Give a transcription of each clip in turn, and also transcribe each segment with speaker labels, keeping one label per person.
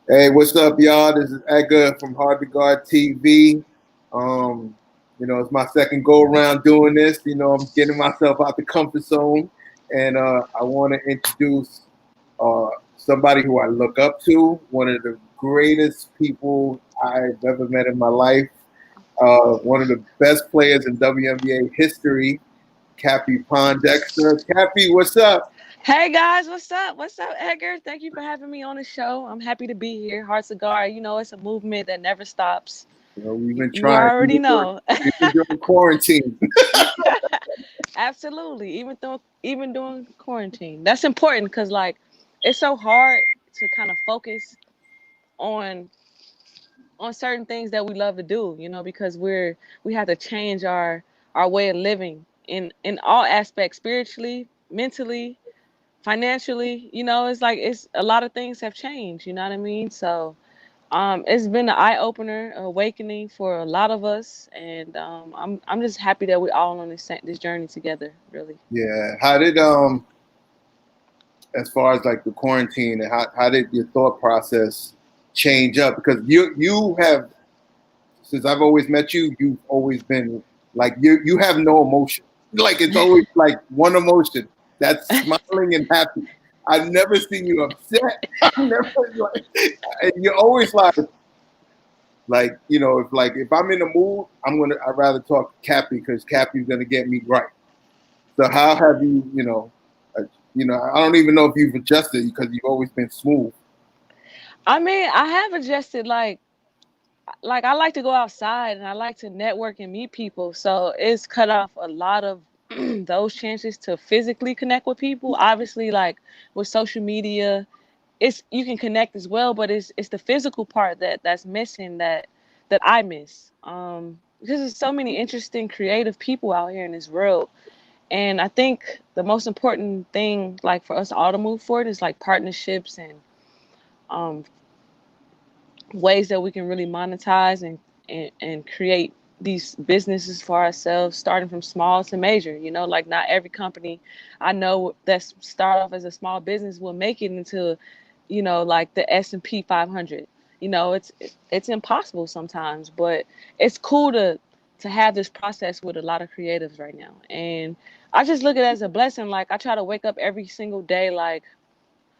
Speaker 1: Hey, what's up, y'all? This is Edgar from Hard to Guard TV. Um, it's my second go around doing this. I'm getting myself out the comfort zone, and I want to introduce uh, somebody who I look up to, one of the greatest people I've ever met in my life, one of the best players in WNBA history, Cappie Pondexter. Cappie, what's up?
Speaker 2: Hey guys, what's up? What's up, Edgar? Thank you for having me on the show. I'm happy to be here. Heart Cigar, it's a movement that never stops.
Speaker 1: We've been
Speaker 2: You
Speaker 1: trying,
Speaker 2: already know.
Speaker 1: even during quarantine.
Speaker 2: Absolutely. Even during quarantine. That's important because it's so hard to kind of focus on certain things that we love to do, because we have to change our way of living in all aspects, spiritually, mentally, financially. It's like it's a lot of things have changed, you know what I mean? So it's been an eye opener, awakening for a lot of us, and I'm just happy that we're all on this journey together. Really.
Speaker 1: Yeah. How did as far as like the quarantine, and how did your thought process change up? Because you have, since I've always met you, you've always been like you have no emotion. Like it's always like one emotion, that's smiling and happy. I've never seen you upset. I've never like, and you're always if I'm in the mood, I'd rather talk to Cappy because Cappy's gonna get me right. So how have I don't even know if you've adjusted because you've always been smooth.
Speaker 2: I mean, I have adjusted. Like I like to go outside and I like to network and meet people. So it's cut off a lot of those chances to physically connect with people. Obviously, like with social media, it's you can connect as well, but it's the physical part that's missing that I miss. Because there's so many interesting creative people out here in this world. And I think the most important thing, like for us all to move forward, is like partnerships and um, ways that we can really monetize and create these businesses for ourselves, starting from small to major. Like not every company I know that start off as a small business will make it into, like the S&P 500. It's impossible sometimes, but it's cool to have this process with a lot of creatives right now. And I just look at it as a blessing. Like I try to wake up every single day like,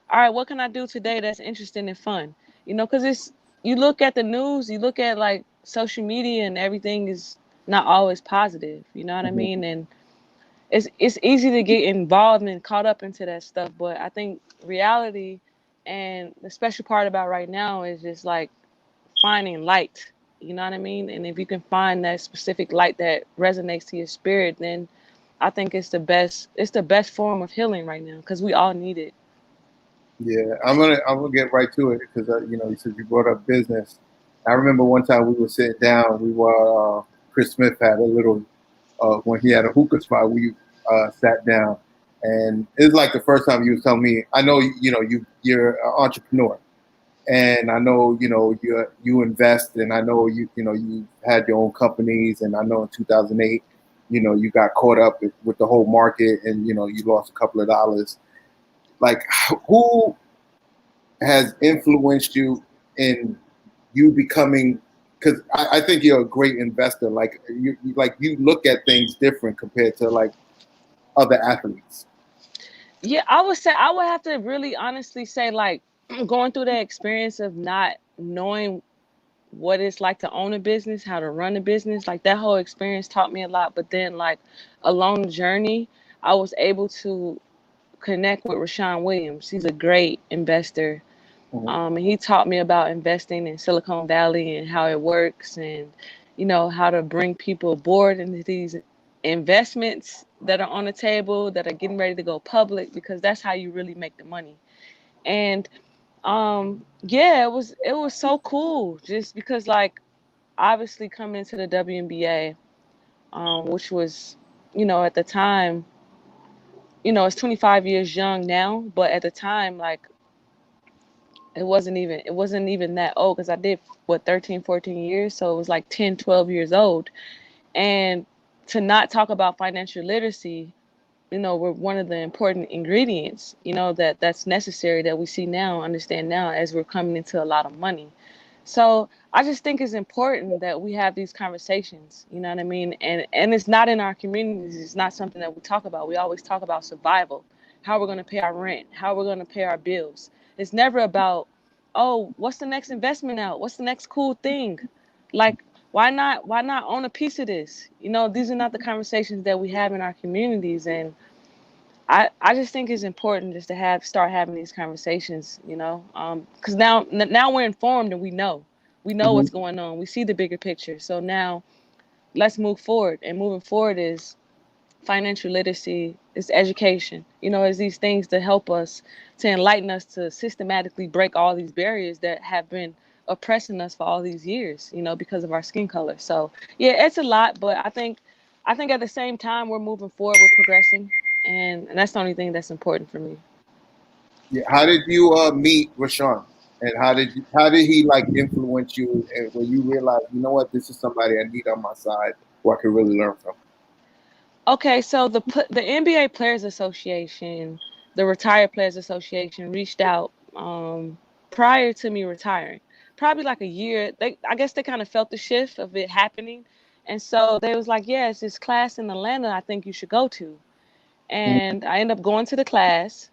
Speaker 2: all right, what can I do today that's interesting and fun? Because you look at the news, you look at like social media, and everything is not always positive. You know what I
Speaker 1: Mhm.
Speaker 2: mean? And it's easy to get involved and caught up into that stuff. But I think reality and the special part about right now is just like finding light. You know what I mean? And if you can find that specific light that resonates to your spirit, then I think it's the best. It's the best form of healing right now because we all need it.
Speaker 1: Yeah, I'm gonna get right to it because since you brought up business, I remember one time we were sitting down. We were Chris Smith had a little when he had a hookah spot. We sat down, and it was like the first time you was telling me. I know you're an entrepreneur, and I know you invest, and I know you had your own companies, and I know in 2008, you got caught up with the whole market, and you lost a couple of dollars. Like, who has influenced you in you becoming? Because I think you're a great investor. Like you look at things different compared to like other athletes.
Speaker 2: Yeah, I would say I would have to really honestly say like going through that experience of not knowing what it's like to own a business, how to run a business, like that whole experience taught me a lot. But then like along the journey, I was able to connect with Rashawn Williams. He's a great investor.
Speaker 1: Mhm.
Speaker 2: And he taught me about investing in Silicon Valley and how it works and, how to bring people aboard into these investments that are on the table that are getting ready to go public because that's how you really make the money. And yeah, it was so cool just because like obviously coming into the WNBA, which was, at the time, it's 25 years young now, but at the time, like it wasn't even that old because I did what 13, 14 years, so it was like 10, 12 years old. And to not talk about financial literacy were one of the important ingredients, that's necessary, that we see now, understand now, as we're coming into a lot of money. So I just think it's important that we have these conversations, you know what I mean? And it's not in our communities. It's not something that we talk about. We always talk about survival, how we're going to pay our rent, how we're going to pay our bills. It's never about, oh, what's the next investment out? What's the next cool thing? Like, why not own a piece of this? These are not the conversations that we have in our communities. And I just think it's important just to start having these conversations, because now we're informed and we know
Speaker 1: Mhm.
Speaker 2: what's going on. We see the bigger picture. So now let's move forward. And moving forward is financial literacy, is education, is these things to help us, to enlighten us, to systematically break all these barriers that have been oppressing us for all these years, because of our skin color. So yeah, it's a lot, but I think at the same time we're moving forward, we're progressing, and that's the only thing that's important for me.
Speaker 1: Yeah. How did you meet Rashawn? And how did he like influence you and when you realized, you know what, this is somebody I need on my side who I can really learn from?
Speaker 2: Okay, so the NBA Players Association, the Retired Players Association reached out prior to me retiring, probably like a year. I guess they kind of felt the shift of it happening, and so they was like, "Yeah, it's this class in Atlanta. I think you should go to." And I ended up going to the class,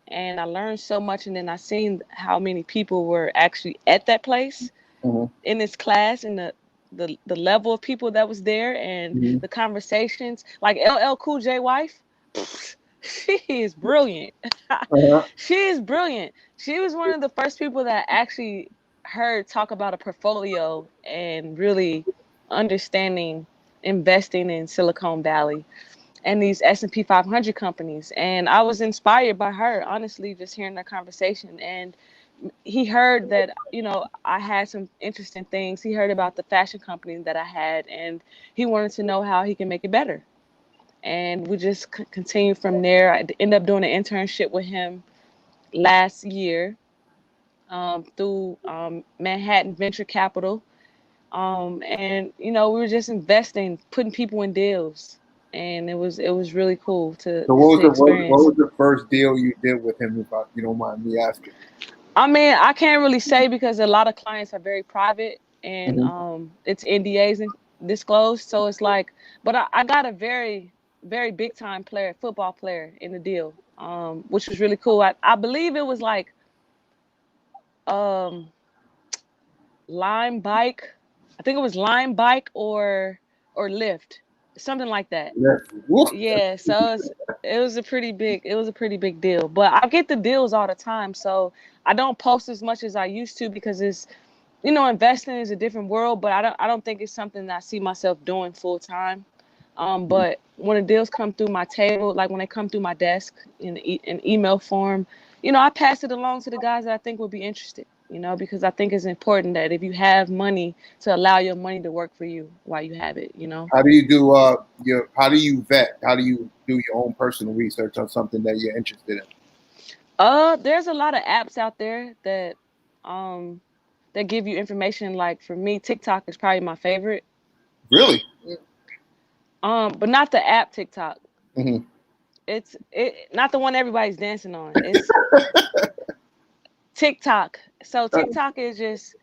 Speaker 2: and I learned so much. And then I seen how many people were actually at that place
Speaker 1: Mm-hmm.
Speaker 2: in this class, and the level of people that was there, and
Speaker 1: Mm-hmm.
Speaker 2: the conversations. Like LL Cool J wife, she is brilliant.
Speaker 1: Uh-huh.
Speaker 2: She is brilliant. She was one of the first people that actually heard talk about a portfolio and really understanding investing in Silicon Valley and these S&P 500 companies. And I was inspired by her, honestly, just hearing that conversation. And he heard that, I had some interesting things. He heard about the fashion company that I had, and he wanted to know how he can make it better. And we just continued from there. I ended up doing an internship with him last year, through Manhattan Venture Capital. And we were just investing, putting people in deals, and it was really cool to
Speaker 1: So what was
Speaker 2: to
Speaker 1: the what
Speaker 2: experience.
Speaker 1: was the first deal you did with him, if you don't mind me asking?
Speaker 2: I mean, I can't really say because a lot of clients are very private, and
Speaker 1: Mm-hmm.
Speaker 2: it's NDAs and disclosed. So it's like, but I got a very, very big time player, football player in the deal, which was really cool. I believe it was like um, Lime Bike. I think it was Lime Bike or Lyft, something like that.
Speaker 1: Yes. Woo.
Speaker 2: Yeah, so it was a pretty big deal. But I get the deals all the time, so I don't post as much as I used to because investing is a different world. But I don't think it's something that I see myself doing full time. But when the deals come through my table, like when they come through my desk in email form, I pass it along to the guys that I think would be interested. Because I think it's important that if you have money, to allow your money to work for you while you have it.
Speaker 1: How do you do your how do you vet? How do you do your own personal research on something that you're interested in?
Speaker 2: There's a lot of apps out there um that give you information. Like for me, TikTok is probably my favorite.
Speaker 1: Really?
Speaker 2: But not the app TikTok.
Speaker 1: Mm-hmm.
Speaker 2: It's not the one everybody's dancing on. It's TikTok. So TikTok is just,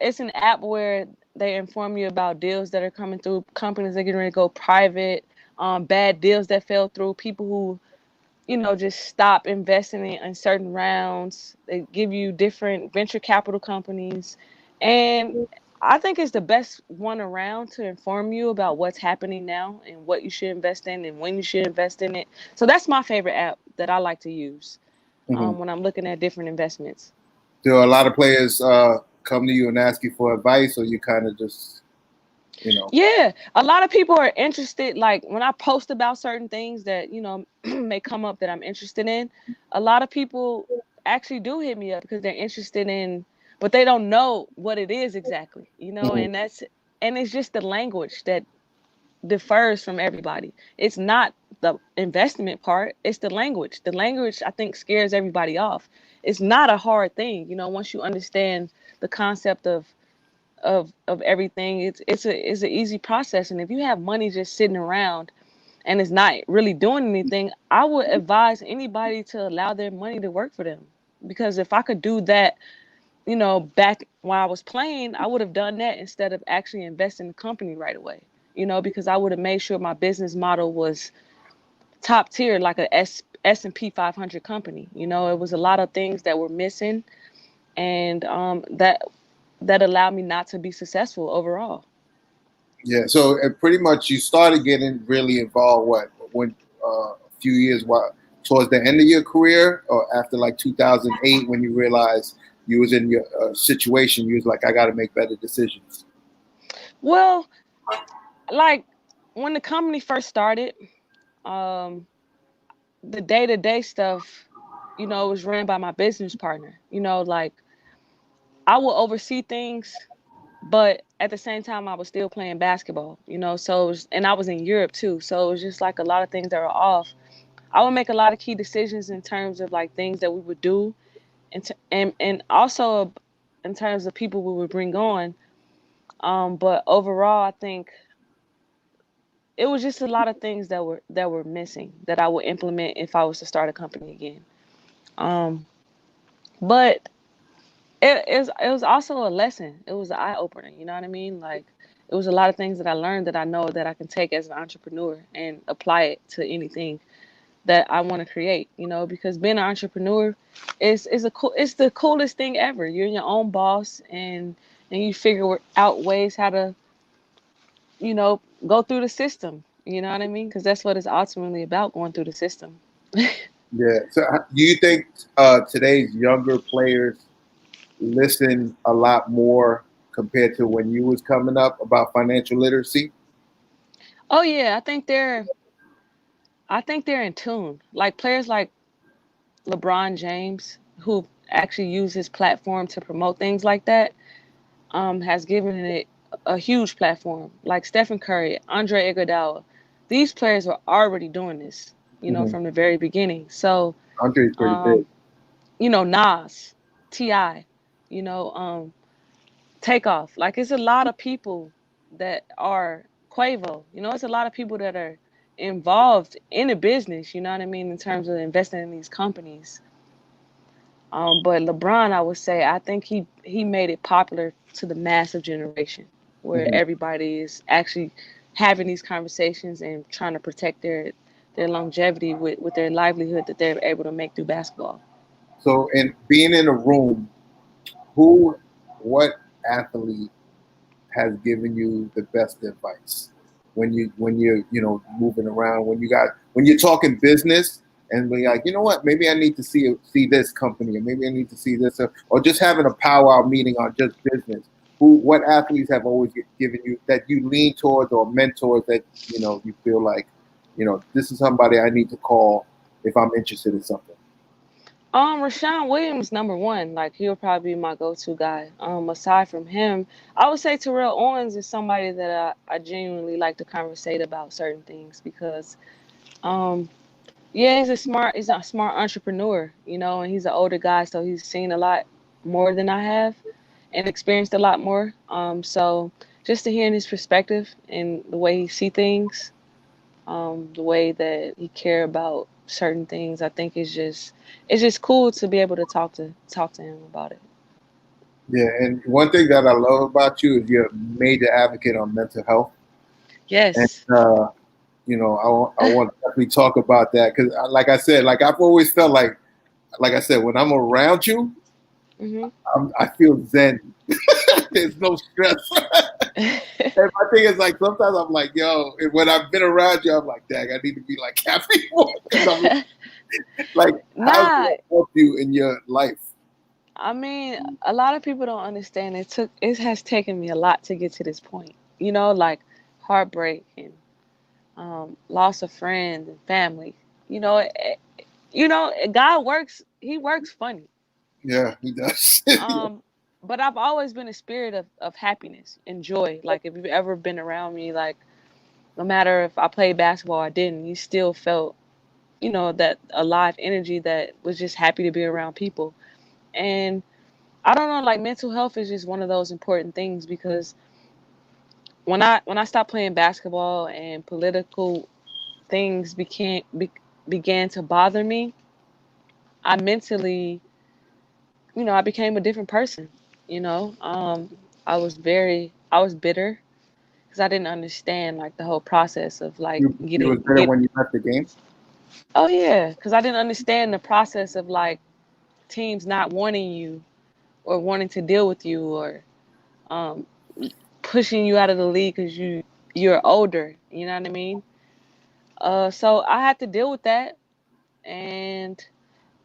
Speaker 2: it's an app where they inform you about deals that are coming through, companies that are getting ready to go private, bad deals that fell through, people who just stop investing in certain rounds. They give you different venture capital companies. And I think it's the best one around to inform you about what's happening now and what you should invest in and when you should invest in it. So that's my favorite app that I like to use
Speaker 1: Mm-hmm.
Speaker 2: when I'm looking at different investments.
Speaker 1: Do a lot of players come to you and ask you for advice, or you kind of just, you know?
Speaker 2: Yeah, a lot of people are interested. Like when I post about certain things that, may come up that I'm interested in, a lot of people actually do hit me up because they're interested in, but they don't know what it is exactly,
Speaker 1: Mhm.
Speaker 2: and it's just the language that differs from everybody. It's not the investment part, it's the language. The language, I think, scares everybody off. It's not a hard thing, once you understand the concept of everything. It's an easy process. And if you have money just sitting around, and is not really doing anything, I would advise anybody to allow their money to work for them. Because if I could do that, back when I was playing, I would have done that instead of actually investing in the company right away. Because I would have made sure my business model was top tier, like a S&P 500 company. It was a lot of things that were missing, and that allowed me not to be successful overall.
Speaker 1: Yeah. So pretty much you started getting really involved. When a few years towards the end of your career, or after like 2008 when you realized you was in your situation, you was like, I got to make better decisions.
Speaker 2: Well, like when the company first started, um, the day-to-day stuff, was ran by my business partner. Like I will oversee things, but at the same time, I was still playing basketball. So and I was in Europe too, so it was just like a lot of things that were off. I would make a lot of key decisions in terms of like things that we would do, and also in terms of people we would bring on. But overall, I think it was just a lot of things that were missing that I would implement if I was to start a company again. Um, but it was also a lesson. It was an eye opener. You know what I mean? Like it was a lot of things that I learned that I know that I can take as an entrepreneur and apply it to anything that I want to create. Because being an entrepreneur it's the coolest thing ever. You're your own boss, and you figure out ways how to go through the system. You know what I mean? Because that's what it's ultimately about, going through the system.
Speaker 1: Yeah. So do you think today's younger players listen a lot more compared to when you was coming up about financial literacy?
Speaker 2: Oh yeah, I think they're in tune. Like players like LeBron James, who actually use his platform to promote things like that, has given it a huge platform. Like Stephen Curry, Andre Iguodala, these players were already doing this,
Speaker 1: Mm-hmm.
Speaker 2: from the very beginning. So,
Speaker 1: Andre's pretty big.
Speaker 2: um, Nas, Ti, you know, Takeoff. Like it's a lot of people that are Quavo. It's a lot of people that are involved in the business. You know what I mean, in terms of investing in these companies. But LeBron, I would say, I think he made it popular to the massive generation, where
Speaker 1: Mm-hmm.
Speaker 2: everybody is actually having these conversations and trying to protect their longevity with their livelihood that they're able to make through basketball.
Speaker 1: So, in being in a room, who, what athlete has given you the best advice when you're moving around, when you're talking business, and be like, you know what, maybe I need to see this company, or maybe I need to see this, or just having a powwow meeting on just business. What athletes have always given you that you lean towards, or mentors that you feel like, this is somebody I need to call if I'm interested in something.
Speaker 2: Rashawn Williams, number one, like he'll probably be my go-to guy. Aside from him, I would say Terrell Owens is somebody that I genuinely like to conversate about certain things because, um, yeah, he's a smart entrepreneur, and he's an older guy, so he's seen a lot more than I have and experienced a lot more. So just to hear his perspective and the way he see things, the way that he care about certain things, I think it's just cool to be able to talk to him about it.
Speaker 1: Yeah, and one thing that I love about you is you're a major advocate on mental health, and
Speaker 2: Yes.
Speaker 1: I want to definitely talk about that because, like I said, like I've always felt like I said, when I'm around you,
Speaker 2: Hmm.
Speaker 1: I feel zen. There's no stress. And my thing is like sometimes I'm like, yo, when I've been around you, I'm like, dang, I need to be like Cappie because I'm like, how's
Speaker 2: Nah,
Speaker 1: that help you in your life?
Speaker 2: I mean, a lot of people don't understand. It has taken me a lot to get to this point. Like heartbreak and loss of friends and family. You know, God works. He works funny.
Speaker 1: Yeah, he does.
Speaker 2: Um, but I've always been a spirit of happiness and joy. Like if you've ever been around me, like no matter if I played basketball or I didn't, you still felt, that alive energy that was just happy to be around people. And I don't know, like mental health is just one of those important things because when I stopped playing basketball and things began to bother me, I mentally, I became a different person. You know, I was bitter because I didn't understand like the whole process of like
Speaker 1: You was better when you left the game.
Speaker 2: Oh yeah, because I didn't understand the process of like teams not wanting you or wanting to deal with you or um, pushing you out of the league because you're older. You know what I mean? So I had to deal with that, and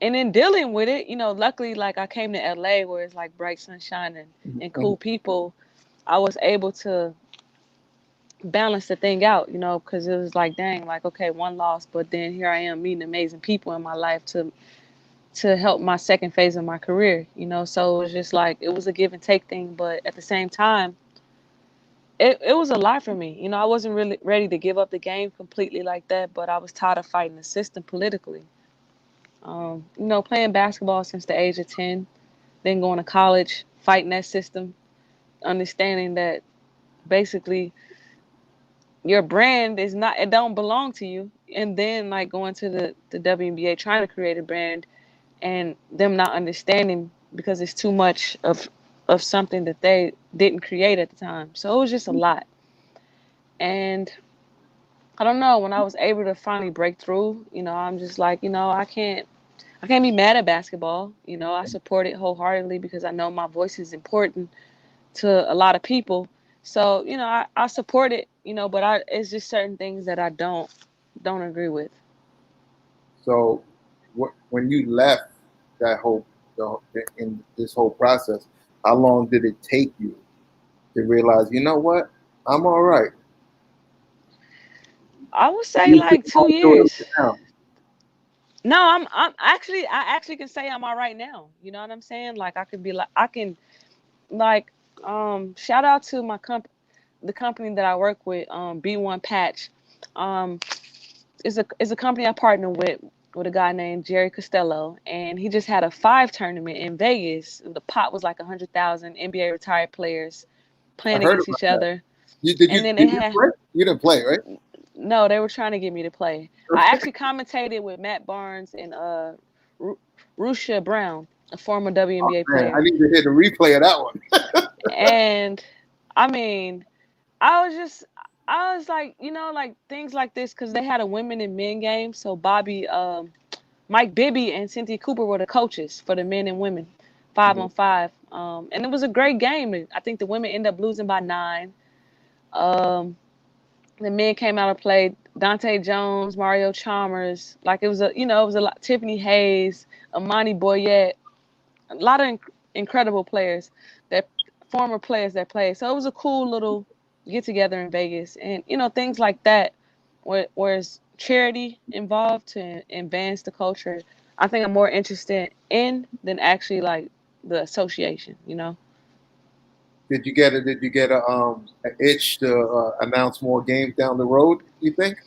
Speaker 2: in dealing with it, luckily like I came to LA where it's like bright sunshine and
Speaker 1: Mhm.
Speaker 2: cool people. I was able to balance the thing out, because it was like, dang, like okay, one loss, but then here I am meeting amazing people in my life to help my second phase of my career. So it was just like it was a give and take thing, but at the same time it was a lot for me. I wasn't really ready to give up the game completely like that, but I was tired of fighting the system politically. Playing basketball since the age of 10, then going to college, fighting that system, understanding that basically your brand is not, it don't belong to you. And then like going to the WNBA trying to create a brand and them not understanding because it's too much of something that they didn't create at the time. So it was just a lot. And I don't know, when I was able to finally break through, I'm just like, I can't be mad at basketball. I support it wholeheartedly because I know my voice is important to a lot of people. So, I support it, but it's just certain things that I don't agree with.
Speaker 1: So, when you left that in this whole process, how long did it take you to realize, you know what, I'm all right?
Speaker 2: I would say
Speaker 1: You still
Speaker 2: like
Speaker 1: going
Speaker 2: two
Speaker 1: through it
Speaker 2: years.
Speaker 1: now.
Speaker 2: No, I actually can say I'm all right now. You know what I'm saying? Like I could be like I can like shout out to the company that I work with, B1 Patch. Um is a company I partner with a guy named Jerry Costello, and he just had a 5 tournament in Vegas. The pot was like 100,000 NBA retired players
Speaker 1: I
Speaker 2: playing
Speaker 1: heard
Speaker 2: against
Speaker 1: about
Speaker 2: each
Speaker 1: that.
Speaker 2: other. And then they
Speaker 1: Did you
Speaker 2: had
Speaker 1: play? You didn't play, right?
Speaker 2: no, they were trying to get me to play. I
Speaker 1: Okay.
Speaker 2: actually commentated with Matt Barnes and Rusha Brown, a former WNBA
Speaker 1: Man, I
Speaker 2: player.
Speaker 1: need to hear the replay of that one.
Speaker 2: And I mean, I was just, I was like, like things like this because they had a women and men game. So Mike Bibby and Cynthia Cooper were the coaches for the men and women, 5-on-5. And it was a great game. I think the women ended up losing by 9. Um, the men came out and played Dante Jones, Mario Chalmers. Like it was a lot. Tiffany Hayes, Amani Boyette, a lot of incredible players that former players that played. So it was a cool little get together in Vegas, and things like that, where it's charity involved to advance the culture. I think I'm more interested in than actually like the association.
Speaker 1: Did you get a an itch to announce more games down the road? You think?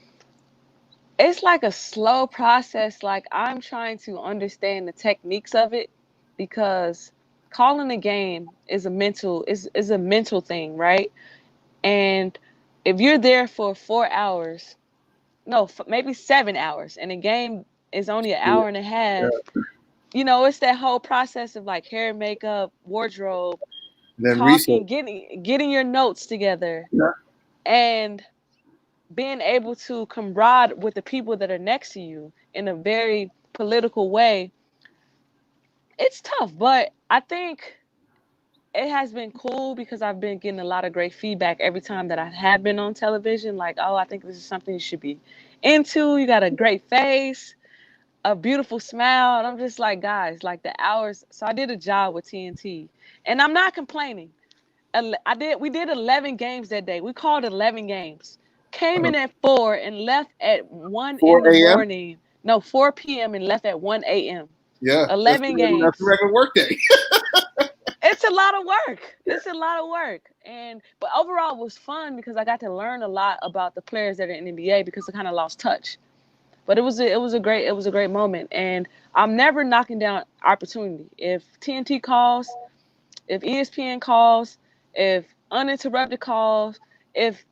Speaker 2: It's like a slow process. Like I'm trying to understand the techniques of it because calling a game is a mental thing, right? And if you're there for 4 hours, no, maybe 7 hours, and the game is only an
Speaker 1: Yeah.
Speaker 2: hour and a half,
Speaker 1: Yeah.
Speaker 2: it's that whole process of like hair, makeup, wardrobe,
Speaker 1: And then research.
Speaker 2: talking, getting your notes together,
Speaker 1: Yeah.
Speaker 2: and being able to camaraderie with the people that are next to you in a very political way. It's tough, but I think it has been cool because I've been getting a lot of great feedback every time that I have been on television. Like, oh, I think this is something you should be into. You got a great face, a beautiful smile. And I'm just like, guys, like the hours. So I did a job with TNT, and I'm not complaining. We did 11 games that day. We called 11 games. Came in at 4 and left at 1 in the
Speaker 1: 4 a.m.
Speaker 2: morning. No, 4 p.m. and left at 1 a.m.
Speaker 1: Yeah,
Speaker 2: 11
Speaker 1: that's a
Speaker 2: games.
Speaker 1: regular work day.
Speaker 2: It's a lot of work. It's a lot of work. But overall it was fun because I got to learn a lot about the players that are in the NBA because I kind of lost touch. But it was a great moment, and I'm never knocking down opportunity. If TNT calls, if ESPN calls, if Uninterrupted calls, if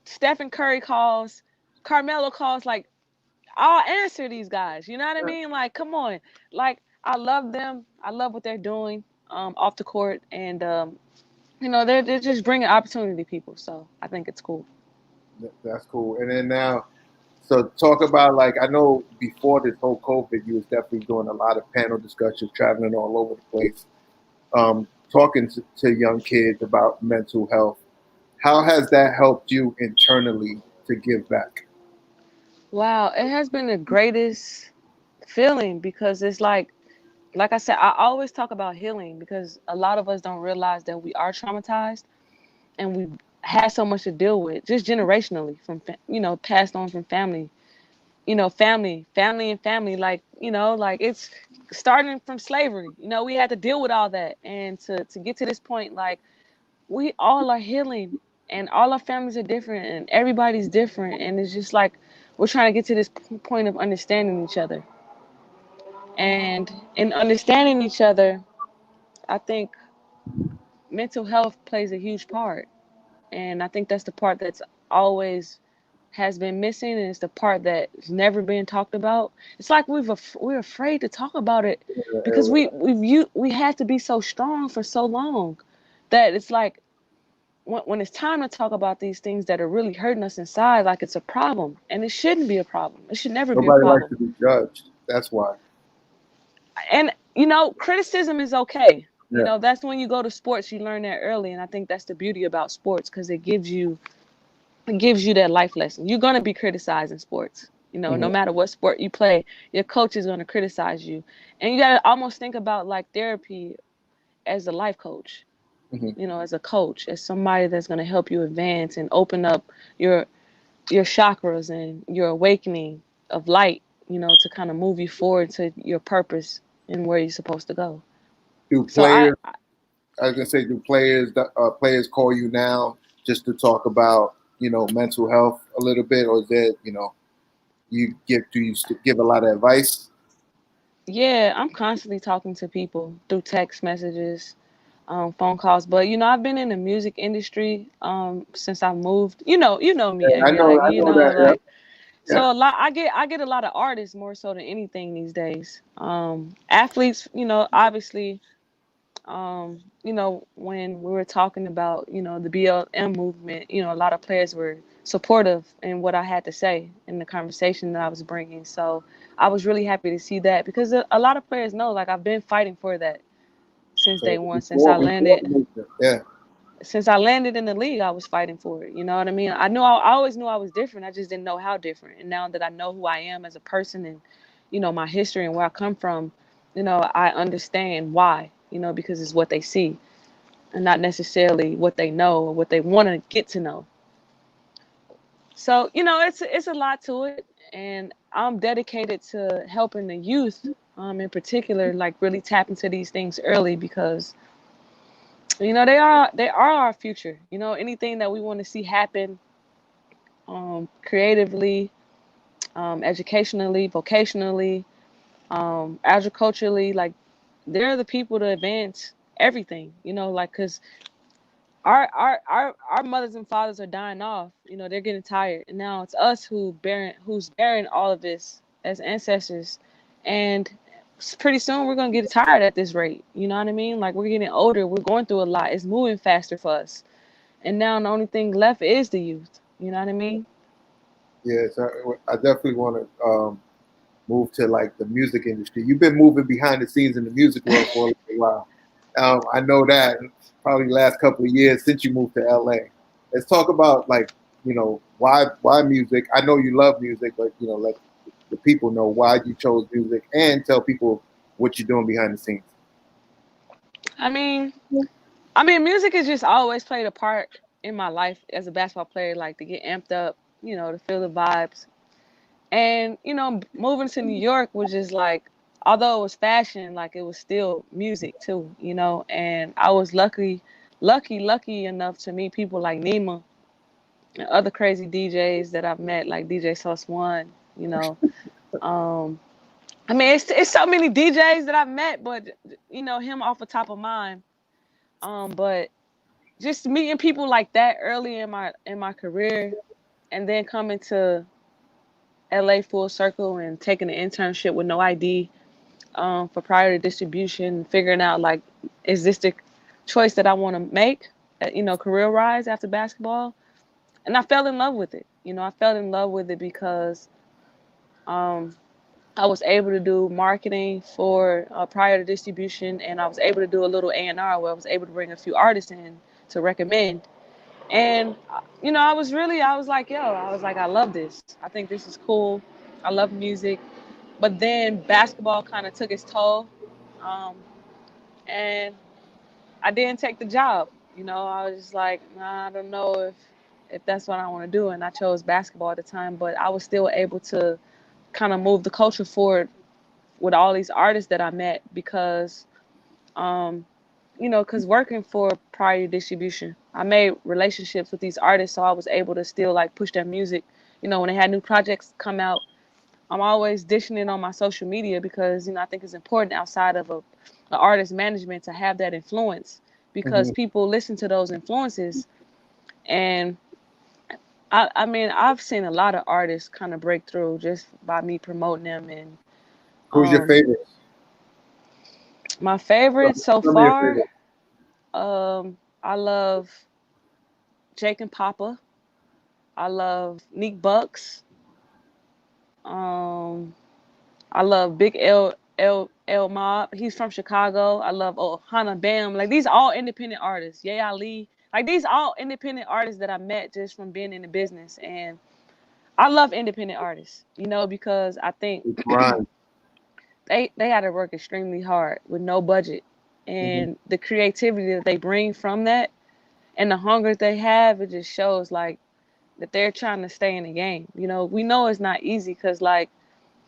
Speaker 2: Stephen Curry calls, Carmelo calls, like I'll answer these guys. You know what I mean? Like, come on. Like, I love them. I love what they're doing off the court, and they're just bringing opportunity to people. So I think it's cool.
Speaker 1: That's cool. And then now, so talk about, like, I know before this whole COVID, you was definitely doing a lot of panel discussions, traveling all over the place, talking to young kids about mental health. How has that helped you internally to give back?
Speaker 2: Wow, it has been the greatest feeling because it's like I said, I always talk about healing because a lot of us don't realize that we are traumatized and we had so much to deal with just generationally from passed on from family, family and family, like it's starting from slavery. We had to deal with all that, and to get to this point, like we all are healing, and all our families are different, and everybody's different, and it's just like we're trying to get to this point of understanding each other, and in understanding each other, I think mental health plays a huge part. And I think that's the part that's always has been missing, and it's the part that's never been talked about. It's like we're afraid to talk about it because we had to be so strong for so long that it's like when it's time to talk about these things that are really hurting us inside, like it's a problem, and it shouldn't be a problem. It should never be a
Speaker 1: Nobody likes
Speaker 2: problem.
Speaker 1: to be judged. That's why.
Speaker 2: And criticism is okay.
Speaker 1: Yeah.
Speaker 2: That's when you go to sports, you learn that early, and I think that's the beauty about sports because it gives you that life lesson. You're gonna be criticized in sports. No
Speaker 1: Hmm.
Speaker 2: matter what sport you play, your coach is gonna criticize you, and you gotta almost think about like therapy as a life coach.
Speaker 1: Hmm.
Speaker 2: As a coach, as somebody that's gonna help you advance and open up your chakras and your awakening of light. To kind of move you forward to your purpose and where you're supposed to go.
Speaker 1: Do
Speaker 2: So I,
Speaker 1: players? I was gonna say, do players call you now just to talk about mental health a little bit, or is that give a lot of advice?
Speaker 2: yeah, I'm constantly talking to people through text messages, phone calls. But I've been in the music industry since I moved. You know me,
Speaker 1: Yeah,
Speaker 2: AB. Like
Speaker 1: I know that.
Speaker 2: like
Speaker 1: Yeah,
Speaker 2: so a lot. I get a lot of artists more so than anything these days. Athletes, obviously. When we were talking about the BLM movement, a lot of players were supportive in what I had to say in the conversation that I was bringing. So I was really happy to see that because a lot of players know, like I've been fighting for that since
Speaker 1: so
Speaker 2: day one,
Speaker 1: before the movement, yeah.
Speaker 2: since I landed in the league, I was fighting for it. You know what I mean? I always knew I was different. I just didn't know how different. And now that I know who I am as a person and, my history and where I come from, I understand why, because it's what they see and not necessarily what they know or what they want to get to know. So, it's a lot to it. And I'm dedicated to helping the youth in particular, like really tap into these things early because they are our future. Anything that we want to see happen creatively, educationally, vocationally, agriculturally, like they're the people to advance everything. Like because our mothers and fathers are dying off. They're getting tired, and now it's us who's bearing all of this as ancestors, and pretty soon we're gonna get tired at this rate. You know what I mean? Like we're getting older, we're going through a lot. It's moving faster for us. And now the only thing left is the youth. You know what I mean?
Speaker 1: Yes, I definitely want to move to like the music industry. You've been moving behind the scenes in the music world for a little while. I know that probably the last couple of years since you moved to LA. Let's talk about like why music. I know you love music, but let the people know why you chose music and tell people what you're doing behind the scenes.
Speaker 2: I mean, music has just always played a part in my life as a basketball player, like to get amped up, to feel the vibes. And, moving to New York was just like, although it was fashion, like it was still music too, and I was lucky enough to meet people like Nima and other crazy DJs that I've met, like DJ Sus One, you know. Um, it's so many DJs that I've met, but him off the top of mind. But just meeting people like that early in my career, and then coming to LA full circle and taking an internship with no ID for prior to distribution, figuring out like, is this the choice that I want to make, career wise after basketball? And I fell in love with it. I fell in love with it because um, I was able to do marketing for prior to distribution, and I was able to do a little A&R where I was able to bring a few artists in to recommend. And I was like, yo, I love this. I think this is cool. I love music. But then basketball kind of took its toll, um, and I didn't take the job. I was just like, nah, I don't know if that's what I want to do, and I chose basketball at the time. But I was still able to kind of move the culture forward with all these artists that I met because, um, because working for prior distribution, I made relationships with these artists, so I was able to still like push their music. When they had new projects come out, I'm always dishing it on my social media because I think it's important outside of a artist management to have that influence because
Speaker 1: Mm-hmm.
Speaker 2: people listen to those influences. And I mean, I've seen a lot of artists kind of break through just by me promoting them. And
Speaker 1: Who's your
Speaker 2: um,
Speaker 1: favorite?
Speaker 2: my favorite so
Speaker 1: Some of your
Speaker 2: far,
Speaker 1: favorite.
Speaker 2: I love Jake and Papa. I love Neek Bucks. Um, I love Big L Mob. He's from Chicago. I love Hannah Bam. Like these all independent artists. Yeah, Ali. Like these all independent artists that I met just from being in the business. And I love independent artists, because I think
Speaker 1: It's Ryan.
Speaker 2: they had to work extremely hard with no budget.
Speaker 1: Mm-hmm.
Speaker 2: And the creativity that they bring from that and the hunger they have, it just shows like that they're trying to stay in the game. We know it's not easy because like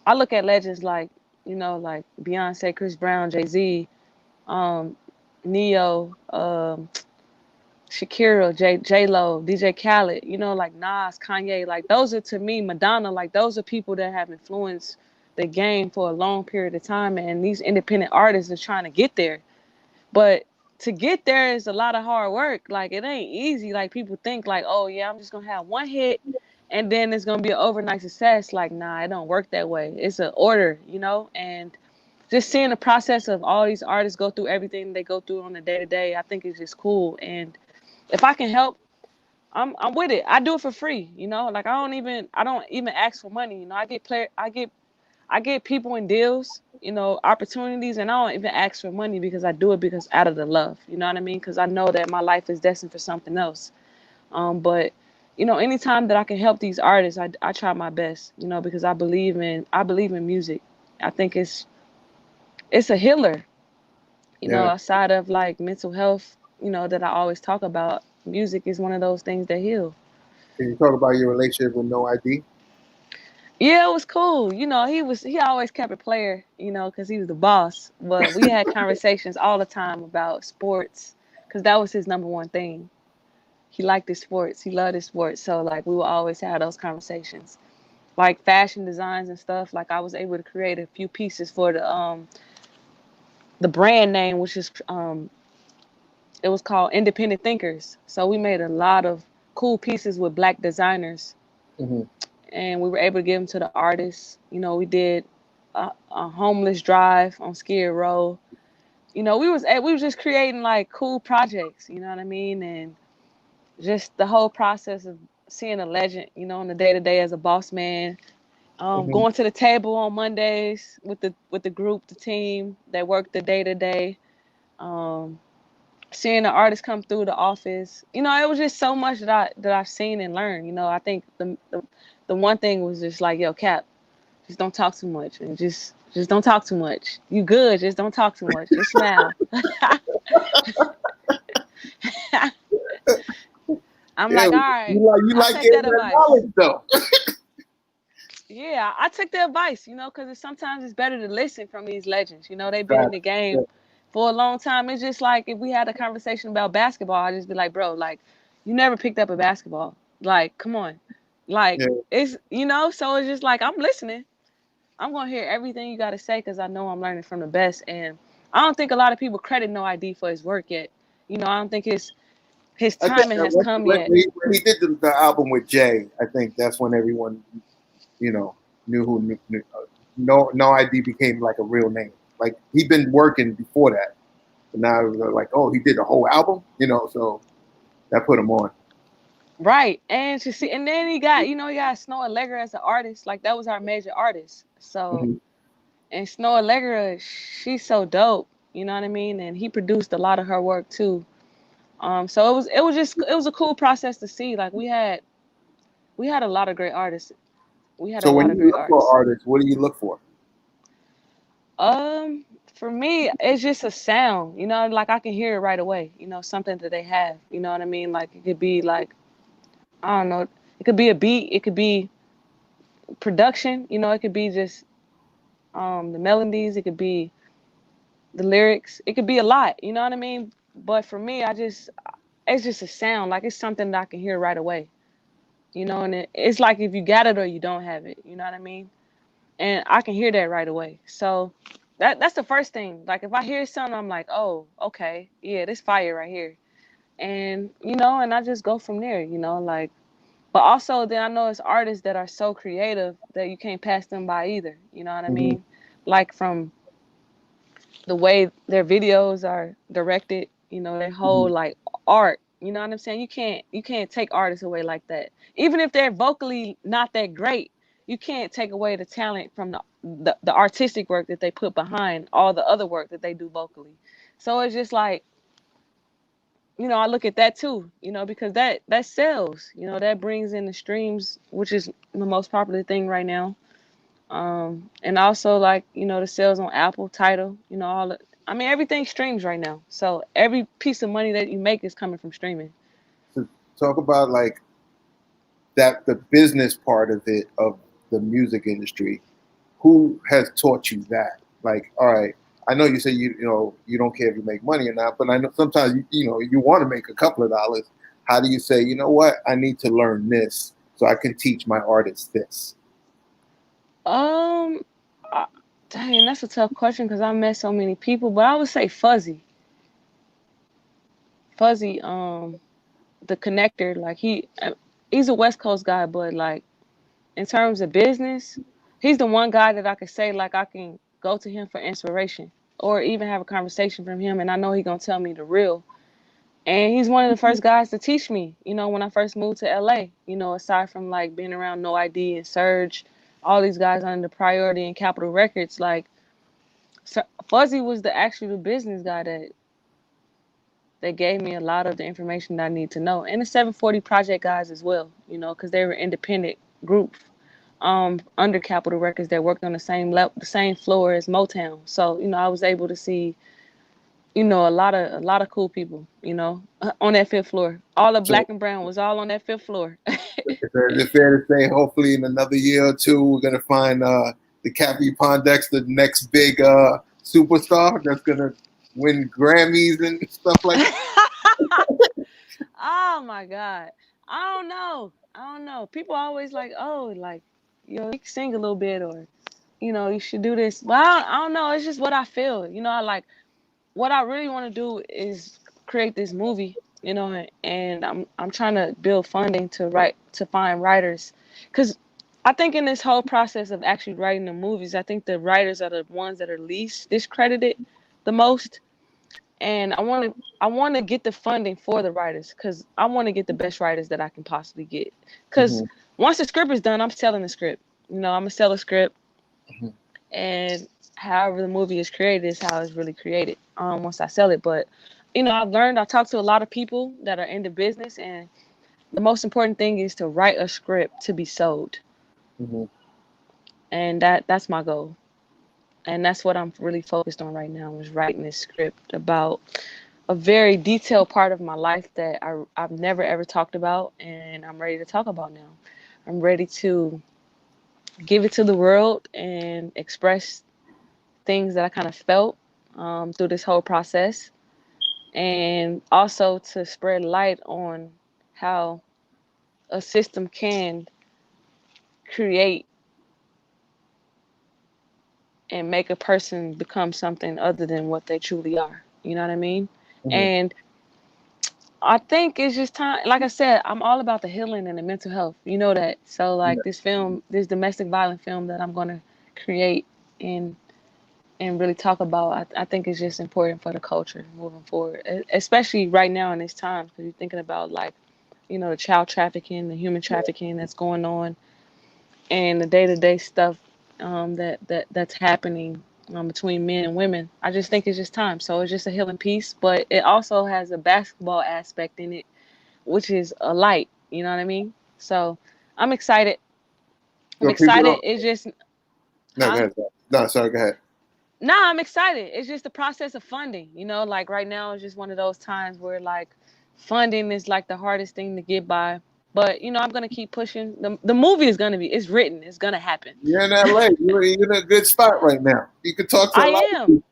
Speaker 2: I look at legends like, like Beyonce, Chris Brown, Jay-Z, um, Neo, Shakira, J-Lo, DJ Khaled, like Nas, Kanye, like those are to me, Madonna, like those are people that have influenced the game for a long period of time. And these independent artists are trying to get there. But to get there is a lot of hard work. Like it ain't easy. Like people think like, oh yeah, I'm just gonna have one hit and then it's gonna be an overnight success. Like, nah, it don't work that way. It's an order, and just seeing the process of all these artists go through everything they go through on the day to day, I think is just cool. And if I can help, I'm with it. I do it for free, Like I don't even ask for money. I get people in deals, opportunities, and I don't even ask for money because I do it because out of the love. You know what I mean? Because I know that my life is destined for something else. But anytime that I can help these artists, I try my best. Because I believe in music. I think it's a healer.
Speaker 1: Yeah.
Speaker 2: Outside of like mental health, that I always talk about. Music is one of those things that heal.
Speaker 1: Can you talk about your relationship with No ID?
Speaker 2: Yeah, it was cool. He always kept it player, because he was the boss. But we had conversations all the time about sports, because that was his number one thing. He liked his sports. He loved his sports. So like we would always have those conversations, like fashion designs and stuff. Like I was able to create a few pieces for the brand name, which is it was called Independent Thinkers. So we made a lot of cool pieces with black designers,
Speaker 1: Mm-hmm.
Speaker 2: and we were able to give them to the artists. We did a homeless drive on Skid Row. We was just creating like cool projects. You know what I mean? And just the whole process of seeing a legend. In the day to day as a boss man.
Speaker 1: Mm-hmm.
Speaker 2: Going to the table on Mondays with the group, the team that worked the day to day. Seeing the artists come through the office. It was just so much that I've seen and learned. I think the one thing was just like, yo, Cap, just don't talk too much and just don't talk too much. You good, just don't talk too much. Just smile. I'm
Speaker 1: Yeah,
Speaker 2: like, all right,
Speaker 1: you
Speaker 2: I'll
Speaker 1: like
Speaker 2: take
Speaker 1: getting
Speaker 2: that
Speaker 1: that
Speaker 2: advice.
Speaker 1: knowledge though.
Speaker 2: Yeah, I took the advice, because sometimes it's better to listen from these legends. They've been in the
Speaker 1: Facts.
Speaker 2: game
Speaker 1: Yeah.
Speaker 2: for a long time. It's just like if we had a conversation about basketball, I'd just be like, bro, like, you never picked up a basketball. Like, come on. Like,
Speaker 1: Yeah.
Speaker 2: it's, so it's just like, I'm listening. I'm going to hear everything you got to say because I know I'm learning from the best. And I don't think a lot of people credit No ID for his work yet. I don't think his
Speaker 1: I think
Speaker 2: timing
Speaker 1: that
Speaker 2: has come yet.
Speaker 1: when he did the album with Jay, I think that's when everyone, you know, knew who knew, no ID became like a real name. Like he'd been working before that, but now it was like, oh, he did the whole album, so that put him on.
Speaker 2: Right. And to see, and then he got, he got Snow Allegra as an artist. Like that was our major artist. So,
Speaker 1: Mm-hmm.
Speaker 2: and Snow Allegra, she's so dope. You know what I mean? And he produced a lot of her work too. So it was a cool process to see. Like we had a lot of great artists. We had a
Speaker 1: So
Speaker 2: lot
Speaker 1: when
Speaker 2: of
Speaker 1: you
Speaker 2: great
Speaker 1: look for
Speaker 2: artists.
Speaker 1: artists, what do you look for?
Speaker 2: For me, it's just a sound. Like I can hear it right away. Something that they have. You know what I mean? Like it could be like, I don't know. It could be a beat. It could be production. It could be just the melodies. It could be the lyrics. It could be a lot. You know what I mean? But for me, it's just a sound. Like it's something that I can hear right away. And it's like if you got it or you don't have it. You know what I mean? And I can hear that right away. So that's the first thing. Like if I hear something, I'm like, oh, okay, yeah, this fire right here. And and I just go from there. Like, but also then I know it's artists that are so creative that you can't pass them by either. You know what I
Speaker 1: Mm-hmm.
Speaker 2: mean? Like from the way their videos are directed, their whole
Speaker 1: Mm-hmm.
Speaker 2: like art. You know what I'm saying? You can't take artists away like that. Even if they're vocally not that great, you can't take away the talent from the artistic work that they put behind all the other work that they do vocally. So it's just like, I look at that too, because that sells, that brings in the streams, which is the most popular thing right now. And also like, the sales on Apple, Tidal, I mean, everything streams right now. So every piece of money that you make is coming from streaming.
Speaker 1: So talk about like that the business part of it of the music industry. Who has taught you that? Like, all right, I know you say you don't care if you make money or not, but I know sometimes you want to make a couple of dollars. How do you say, you know what, I need to learn this so I can teach my artists this?
Speaker 2: Um, uh, Dang, that's a tough question because I met so many people, but I would say Fuzzy, the connector, like he's a West Coast guy, but like in terms of business, he's the one guy that I could say like I can go to him for inspiration or even have a conversation from him, and I know he's gonna tell me the real. And he's one of the first guys to teach me, when I first moved to LA, aside from like being around No ID and Surge, all these guys under the Priority and Capitol Records, like Fuzzy was the actual business guy that gave me a lot of the information that I need to know. And the 740 Project guys as well, because they were independent group under Capitol Records that worked on the same floor as Motown. So, I was able to see, a lot of cool people, on that fifth floor. All the
Speaker 1: So
Speaker 2: black and brown was all on that fifth floor.
Speaker 1: is it fair to say, hopefully in another year or two, we're gonna find the Cappie Pondexter, the next big superstar that's gonna win Grammys and stuff like that?
Speaker 2: Oh my God. I don't know. I don't know. People always like, oh, like, you can sing a little bit or, you should do this. But I don't know. It's just what I feel. I like what I really want to do is create this movie, and I'm trying to build funding to find writers, because I think in this whole process of actually writing the movies, I think the writers are the ones that are least discredited the most, and I want to get the funding for the writers because I want to get the best writers that I can possibly get. Because
Speaker 1: Mm-hmm.
Speaker 2: once the script is done, I'm selling the script. I'm gonna sell a script,
Speaker 1: Mm-hmm.
Speaker 2: and however the movie is created is how it's really created. Once I sell it, but I talked to a lot of people that are in the business, and the most important thing is to write a script to be sold,
Speaker 1: Mm-hmm.
Speaker 2: and that's my goal, and that's what I'm really focused on right now is writing this script about a very detailed part of my life that I've never ever talked about, and I'm ready to talk about now. I'm ready to give it to the world and express things that I kind of felt through this whole process, and also to spread light on how a system can create and make a person become something other than what they truly are. You know what I mean?
Speaker 1: Mm-hmm.
Speaker 2: And I think it's just time. Like I said, I'm all about the healing and the mental health. You know that. So
Speaker 1: Yeah.
Speaker 2: like this film, this domestic violence film that I'm gonna create and really talk about, I think it's just important for the culture moving forward, especially right now in this time, because you're thinking about like, you know, the child trafficking, the human trafficking that's going on, and the day-to-day stuff that's happening between men and women. I just think it's just time. So it's just a healing piece, but it also has a basketball aspect in it, which is a light. You know what I mean? So I'm excited. I'm
Speaker 1: So people
Speaker 2: excited.
Speaker 1: don't.
Speaker 2: It's just,
Speaker 1: No, go
Speaker 2: huh?
Speaker 1: ahead. No, sorry. Go ahead.
Speaker 2: Nah, I'm excited. It's just the process of funding. You know, like right now, it's just one of those times where like funding is like the hardest thing to get by. But you know, I'm gonna keep pushing. The movie is gonna be. It's written. It's gonna happen.
Speaker 1: You're in LA. You're in a good spot right now. You can talk to a
Speaker 2: I
Speaker 1: lot of
Speaker 2: am.
Speaker 1: people.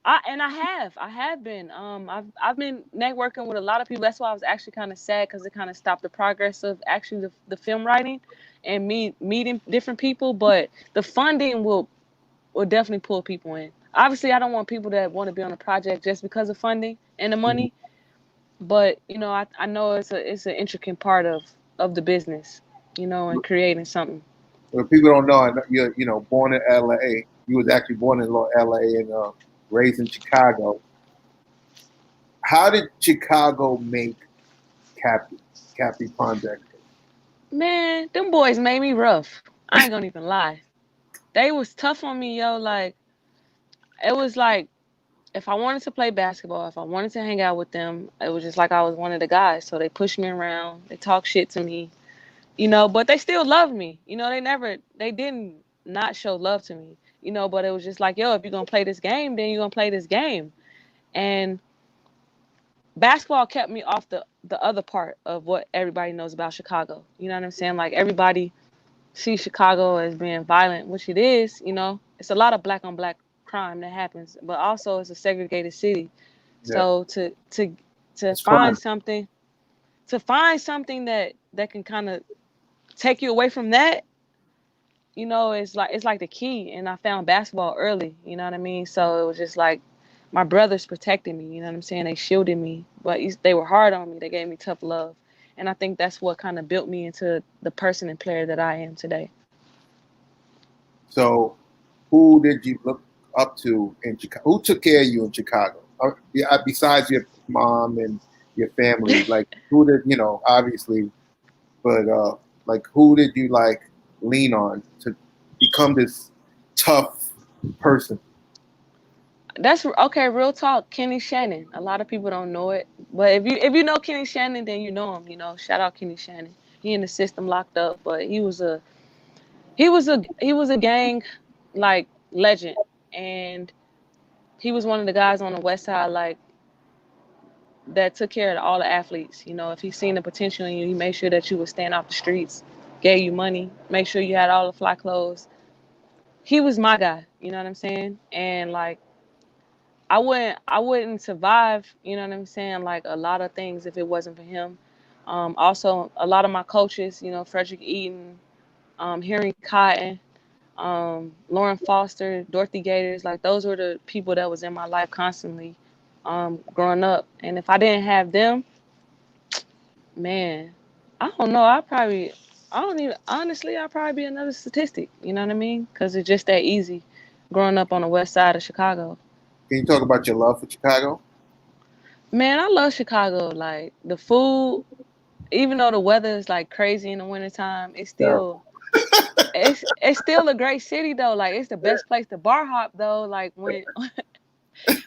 Speaker 2: I have been. I've been networking with a lot of people. That's why I was actually kind of sad because it kind of stopped the progress of actually the film writing and me meeting different people. But the funding will definitely pull people in. Obviously, I don't want people that want to be on a project just because of funding and the
Speaker 1: Mhm.
Speaker 2: money. But you know, I know it's an intricate part of the business. You know, and creating something.
Speaker 1: But people don't know, you're born in LA. You was actually born in LA and raised in Chicago. How did Chicago make Cappie Pondexter?
Speaker 2: Man, them boys made me rough. I ain't gonna even lie. They was tough on me, yo. Like it was like if I wanted to play basketball, if I wanted to hang out with them, it was just like I was one of the guys. So they pushed me around, they talk shit to me, you know, but they still loved me. You know, they didn't not show love to me, you know, but it was just like, yo, if you're gonna play this game, then you're gonna play this game. And basketball kept me off the other part of what everybody knows about Chicago. You know what I'm saying? Like everybody sees Chicago as being violent, which it is, you know. It's a lot of black on black crime that happens, but also it's a segregated city.
Speaker 1: Yeah,
Speaker 2: So to
Speaker 1: it's crime.
Speaker 2: find something that can kind of take you away from that, you know, it's like the key. And I found basketball early, you know what I mean? So it was just like my brothers protected me, you know what I'm saying? They shielded me, but they were hard on me. They gave me tough love. And I think that's what kind of built me into the person and player that I am today.
Speaker 1: So, who did you look up to in Chicago? Who took care of you in Chicago? Yeah, besides your mom and your family, like who did obviously, but like who did you like lean on to become this tough person?
Speaker 2: That's okay. Real talk. Kenny Shannon. A lot of people don't know it, but if you know Kenny Shannon, then you know him. You know, shout out Kenny Shannon. He in the system locked up, but he was a gang like legend, and he was one of the guys on the West Side like that took care of all the athletes. You know, if he seen the potential in you, he made sure that you would stand off the streets, gave you money, make sure you had all the fly clothes. He was my guy. You know what I'm saying? And like I wouldn't survive, you know what I'm saying, like a lot of things if it wasn't for him. Also a lot of my coaches, you know, Frederick Eaton, Henry Cotton, Lauren Foster, Dorothy Gators, like those were the people that was in my life constantly growing up. And if I didn't have them, man, I don't know. I don't even, honestly, I'd probably be another statistic. You know what I mean? Because it's just that easy growing up on the west side of Chicago.
Speaker 1: Can you talk about your love for Chicago?
Speaker 2: Man, I love Chicago. Like the food, even though the weather is like crazy in the wintertime,
Speaker 1: Terrible.
Speaker 2: it's still a great city though. Like it's the best place to bar hop though. Like when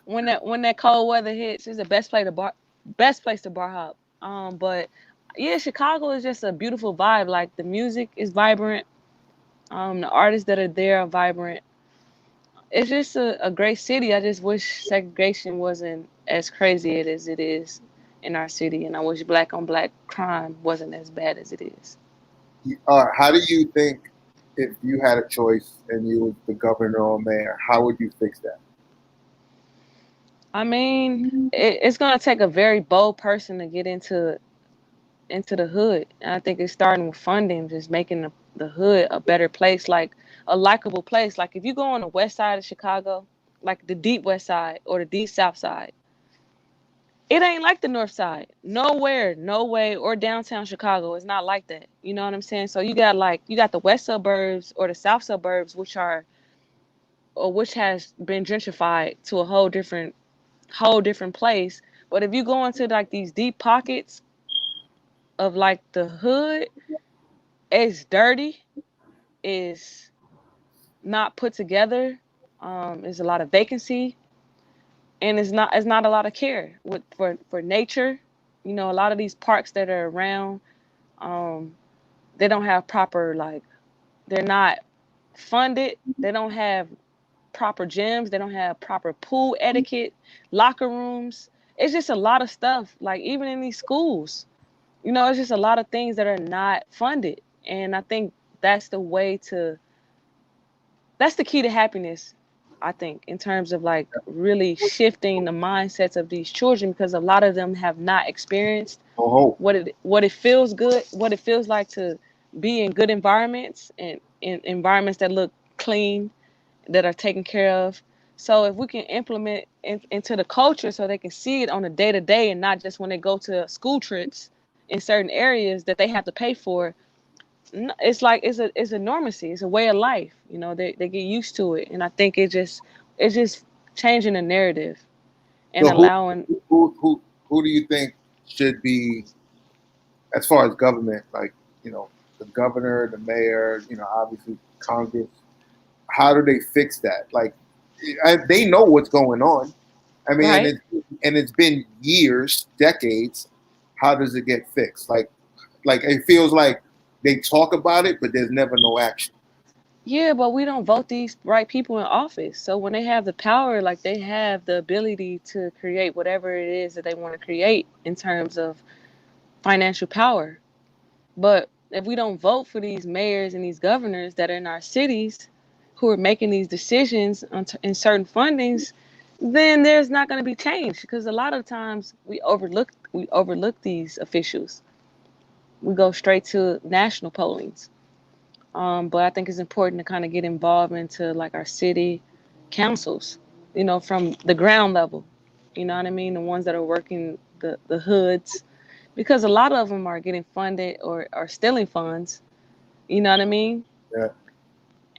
Speaker 2: when that cold weather hits, it's the best place to bar hop. But yeah, Chicago is just a beautiful vibe. Like the music is vibrant. The artists that are there are vibrant. It's just a great city. I just wish segregation wasn't as crazy as it is in our city, and I wish black on black crime wasn't as bad as it is.
Speaker 1: How do you think if you had a choice and you was the governor or mayor, how would you fix that?
Speaker 2: I mean, it's gonna take a very bold person to get into the hood. And I think it's starting with funding, just making the hood a better place, like a likable place. Like if you go on the west side of Chicago, like the deep west side or the deep south side, It ain't like the north side. Nowhere, no way, or downtown Chicago is not like that. You know what I'm saying? So you got the west suburbs or the south suburbs, which are or which has been gentrified to a whole different place. But if you go into like these deep pockets of like the hood, it's dirty, it's not put together, there's a lot of vacancy, and it's not a lot of care with for nature. You know, a lot of these parks that are around, um, they don't have proper like they're not funded. They don't have proper gyms. They don't have proper pool etiquette, locker rooms. It's just a lot of stuff. Like even in these schools, you know, it's just a lot of things that are not funded. And I think that's the way to that's the key to happiness, I think, in terms of like really shifting the mindsets of these children because a lot of them have not experienced
Speaker 1: Oh,
Speaker 2: what it feels good, what it feels like to be in good environments and in environments that look clean, that are taken care of. So if we can implement into the culture so they can see it on a day to day and not just when they go to school trips in certain areas that they have to pay for, it's like it's a normacy. It's a way of life. You know, they get used to it, and I think it's just changing the narrative and
Speaker 1: so
Speaker 2: allowing.
Speaker 1: who do you think should be, as far as government, like, you know, the governor, the mayor, you know, obviously Congress? How do they fix that? Like, they know what's going on. I mean,
Speaker 2: Right.
Speaker 1: and it's been years, decades. How does it get fixed? Like it feels like they talk about it, but there's never no action.
Speaker 2: Yeah, but we don't vote these right people in office. So when they have the power, like they have the ability to create whatever it is that they want to create in terms of financial power. But if we don't vote for these mayors and these governors that are in our cities who are making these decisions in certain fundings, then there's not going to be change because a lot of times we overlook these officials. We go straight to national pollings. But I think it's important to kind of get involved into like our city councils, you know, from the ground level. You know what I mean? The ones that are working the hoods, because a lot of them are getting funded or are stealing funds. You know what I mean?
Speaker 1: Yeah,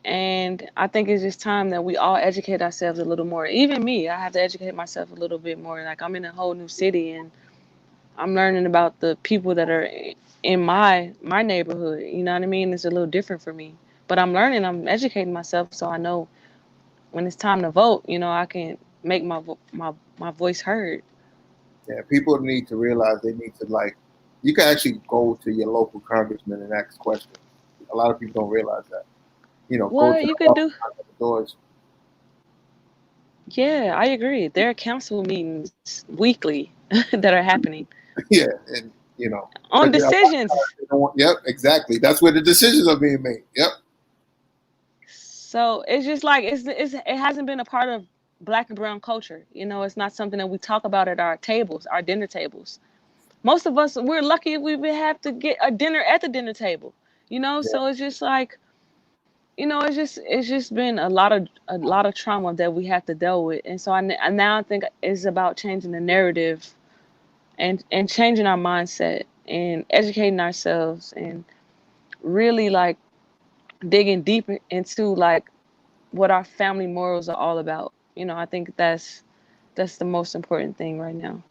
Speaker 2: And I think it's just time that we all educate ourselves a little more. Even me, I have to educate myself a little bit more. Like I'm in a whole new city and I'm learning about the people that are in my neighborhood. You know what I mean? It's a little different for me, but I'm learning. I'm educating myself so I know when it's time to vote. You know, I can make my voice heard.
Speaker 1: yeah. People need to realize they need to, like, you can actually go to your local congressman and ask questions. A lot of people don't realize that. You know, go to
Speaker 2: What
Speaker 1: the
Speaker 2: you could
Speaker 1: office,
Speaker 2: do?
Speaker 1: knock on the doors.
Speaker 2: Yeah, I agree. There are council meetings weekly that are happening
Speaker 1: Yeah, and you know,
Speaker 2: on
Speaker 1: but a lot of
Speaker 2: decisions.
Speaker 1: times they don't want. Yep, exactly. That's where the decisions are being made. Yep.
Speaker 2: So it's just like it hasn't been a part of black and brown culture. You know, it's not something that we talk about at our tables, our dinner tables. Most of us we're lucky if we would have to get a dinner at the dinner table. You know,
Speaker 1: Yeah,
Speaker 2: so it's just like you know, it's just been a lot of trauma that we have to deal with, and so I now think it's about changing the narrative and changing our mindset and educating ourselves and really like digging deep into like what our family morals are all about. You know, I think that's the most important thing right now.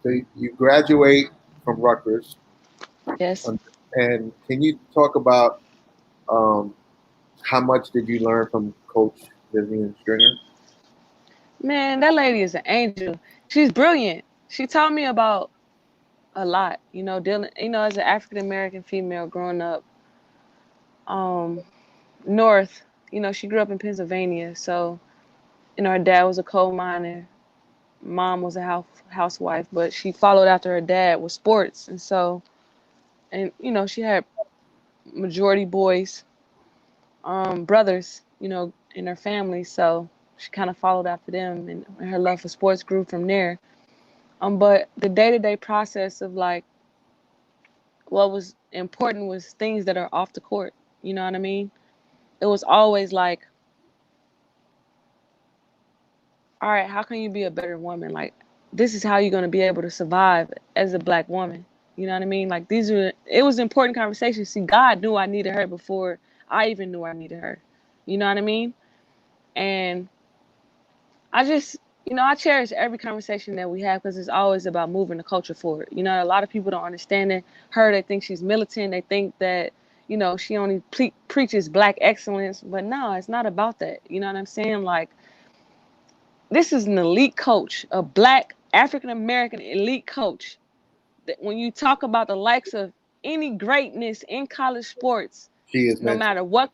Speaker 1: so you graduate from Rutgers,
Speaker 2: Yes.
Speaker 1: and can you talk about um, how much did you learn from Coach Vivian Stringer?
Speaker 2: Man, that lady is an angel. She's brilliant. She taught me about a lot, you know, dealing, you know, as an African American female growing up, um, north, you know, she grew up in Pennsylvania. So, you know, her dad was a coal miner, mom was a housewife, but she followed after her dad with sports. And so, and, you know, she had majority boys, brothers, you know, in her family. So she kind of followed after them and her love for sports grew from there. But the day to day process of like what was important was things that are off the court. You know what I mean? It was always like, all right, how can you be a better woman? Like, this is how you're going to be able to survive as a Black woman. You know what I mean? Like, it was important conversations. See, God knew I needed her before I even knew I needed her. You know what I mean? And I just, I cherish every conversation that we have because it's always about moving the culture forward. A lot of people don't understand it. They think she's militant. They think that, she only preaches Black excellence. But no, it's not about that. You know what I'm saying? Like, this is an elite coach, a Black African American elite coach. That when you talk about the likes of any greatness in college sports,
Speaker 1: She is
Speaker 2: no
Speaker 1: mentioned.
Speaker 2: matter what,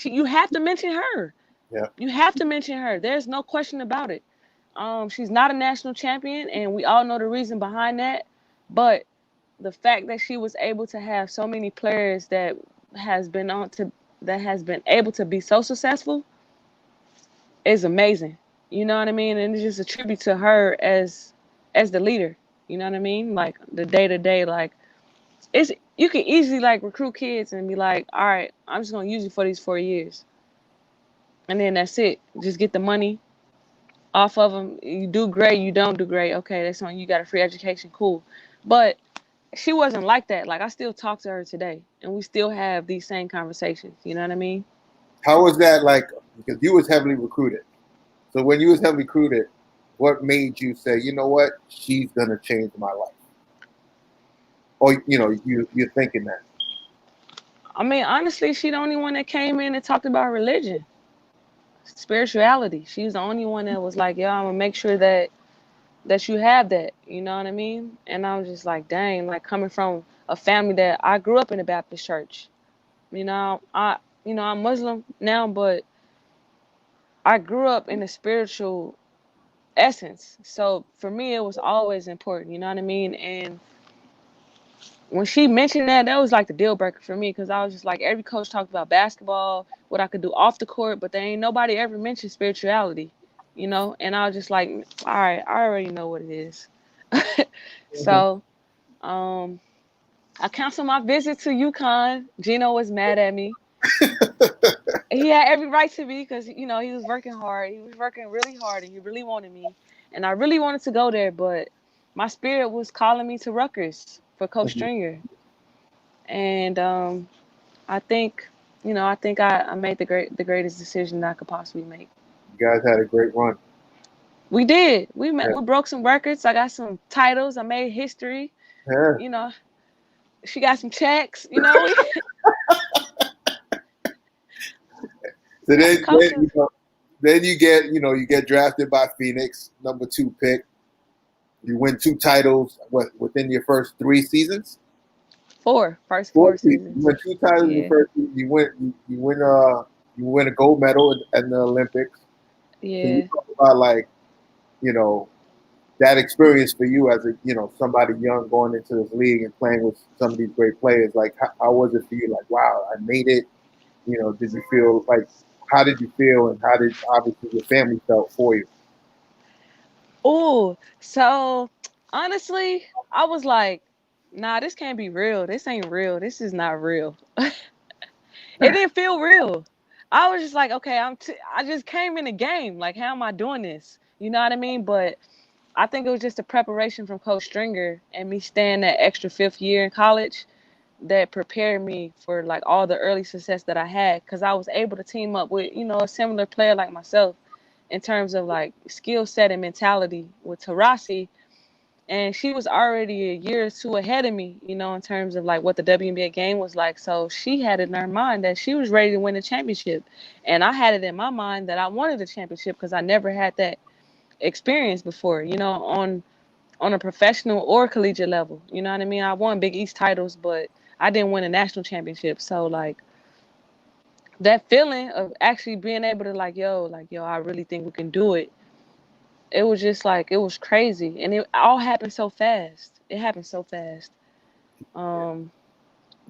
Speaker 2: you have to mention her.
Speaker 1: Yeah.
Speaker 2: You have to mention her. There's no question about it. She's not a national champion, and we all know the reason behind that. But the fact that she was able to have so many players that has been able to be so successful is amazing. You know what I mean? And it's just a tribute to her as the leader. You know what I mean? Like the day to day, like it's you can easily like recruit kids and be like, all right, I'm just gonna use you for these 4 years, and then that's it. Just get the money off of them. You do great, you don't do great. Okay, that's on you. Got a free education, cool. But she wasn't like that. Like I still talk to her today, and we still have these same conversations. You know what I mean?
Speaker 1: How was that like? Because you was heavily recruited. So when you was heavily recruited, what made you say, you know what, she's gonna change my life? Or you're thinking that.
Speaker 2: I mean, honestly, she the only one that came in and talked about religion, spirituality. She was the only one that was like, "Yo, I'm gonna make sure that you have that." You know what I mean? And I was just like, "Dang!" Like coming from a family that I grew up in a Baptist church. I'm Muslim now, but I grew up in a spiritual essence. So for me, it was always important. You know what I mean? And when she mentioned that was like the deal breaker for me because I was just like, every coach talked about basketball, what I could do off the court, but there ain't nobody ever mentioned spirituality, And I was just like, all right, I already know what it is.
Speaker 1: Mm-hmm.
Speaker 2: So I canceled my visit to UConn. Gino was mad at me. He had every right to be because, he was working hard. He was working really hard and he really wanted me. And I really wanted to go there, but my spirit was calling me to Rutgers for Coach Stringer. And I think, I made the greatest decision that I could possibly make.
Speaker 1: You guys had a great run.
Speaker 2: We did.
Speaker 1: Yeah.
Speaker 2: We broke some records. I got some titles. I made history.
Speaker 1: Yeah.
Speaker 2: You know, she got some checks. You know,
Speaker 1: So
Speaker 2: that's
Speaker 1: then,
Speaker 2: culture.
Speaker 1: then you get drafted by Phoenix, number 2 pick. You win 2 titles within your first 3 seasons.
Speaker 2: Four
Speaker 1: Four
Speaker 2: seasons.
Speaker 1: You win 2 titles in your first season. You win a gold medal at the Olympics.
Speaker 2: Yeah.
Speaker 1: Can you talk about that experience for you as somebody young going into this league and playing with some of these great players? Like how was it for you? Like, wow, I made it. Did you feel like, how did you feel and how did obviously your family felt for you?
Speaker 2: Oh, so honestly, I was like, nah, this can't be real. This ain't real. This is not real. It didn't feel real. I was just like, okay, I just came in the game. Like, how am I doing this? You know what I mean? But I think it was just a preparation from Coach Stringer and me staying that extra 5th year in college that prepared me for like all the early success that I had because I was able to team up with, a similar player like myself in terms of like skill set and mentality with Tarasi. And she was already a year or two ahead of me, in terms of like what the WNBA game was like. So she had it in her mind that she was ready to win the championship. And I had it in my mind that I wanted a championship because I never had that experience before, on a professional or collegiate level. You know what I mean? I won Big East titles, but I didn't win a national championship. So like that feeling of actually being able to like, yo, I really think we can do it. It was just like, it was crazy. And it all happened so fast. It happened so fast. But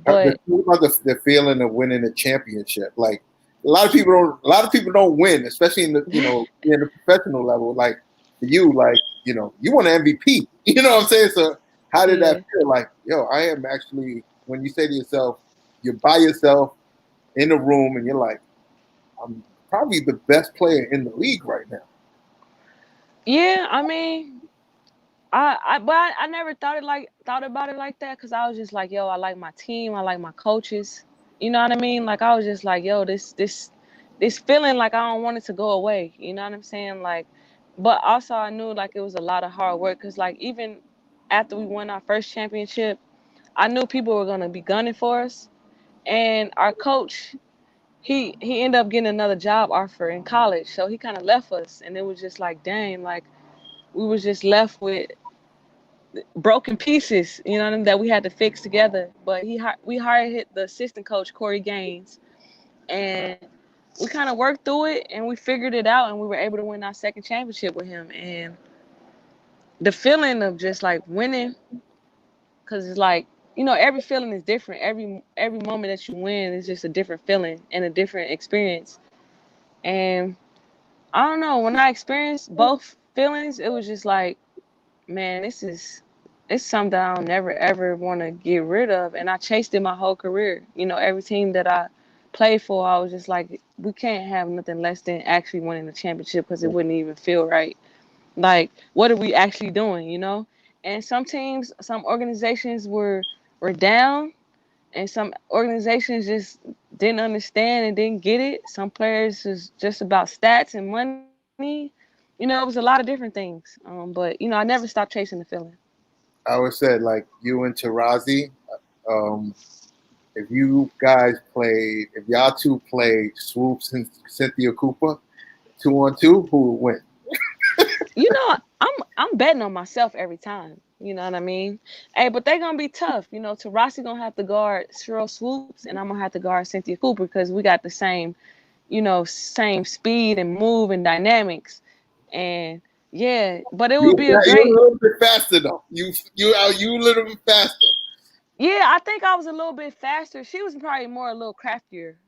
Speaker 1: About the feeling of winning a championship. Like a lot of people don't win, especially in the in the professional level. Like for you, like you won an MVP. You know what I'm saying? So how did that feel? Like, yo, I am actually, when you say to yourself, you're by yourself in a room and you're like, I'm probably the best player in the league right now.
Speaker 2: yeah, I mean, But I never thought about it like that because I was just like, yo, I like my team, I like my coaches. You know what I mean? Like I was just like, yo, this feeling like I don't want it to go away. You know what I'm saying? Like, but also I knew like it was a lot of hard work because like even after we won our first championship, I knew people were gonna be gunning for us, and our coach. He ended up getting another job offer in college, so he kind of left us, and it was just like, dang, like we was just left with broken pieces, you know what I mean, that we had to fix together. But we hired the assistant coach Corey Gaines, and we kind of worked through it and we figured it out, and we were able to win our second championship with him. And the feeling of just like winning, because it's like every feeling is different. Every moment that you win is just a different feeling and a different experience. And I don't know, when I experienced both feelings, it was just like, man, it's something I'll never ever want to get rid of. And I chased it my whole career. Every team that I played for, I was just like, we can't have nothing less than actually winning the championship because it wouldn't even feel right. Like, what are we actually doing? And some teams, some organizations were down, and some organizations just didn't understand and didn't get it. Some players is just about stats and money. It was a lot of different things. But I never stopped chasing the feeling.
Speaker 1: I always said like you and Tarazi, um, if you guys played, if y'all two played Swoops and Cynthia Cooper 2-on-2, who would win?
Speaker 2: I'm betting on myself every time. You know what I mean? Hey, but they gonna be tough. Tarasi gonna have to guard Cheryl Swoops, and I'm gonna have to guard Cynthia Cooper because we got the same speed and move and dynamics. And yeah, but it would be a
Speaker 1: You're a
Speaker 2: great.
Speaker 1: little bit faster though. You a little bit faster.
Speaker 2: Yeah, I think I was a little bit faster. She was probably more a little craftier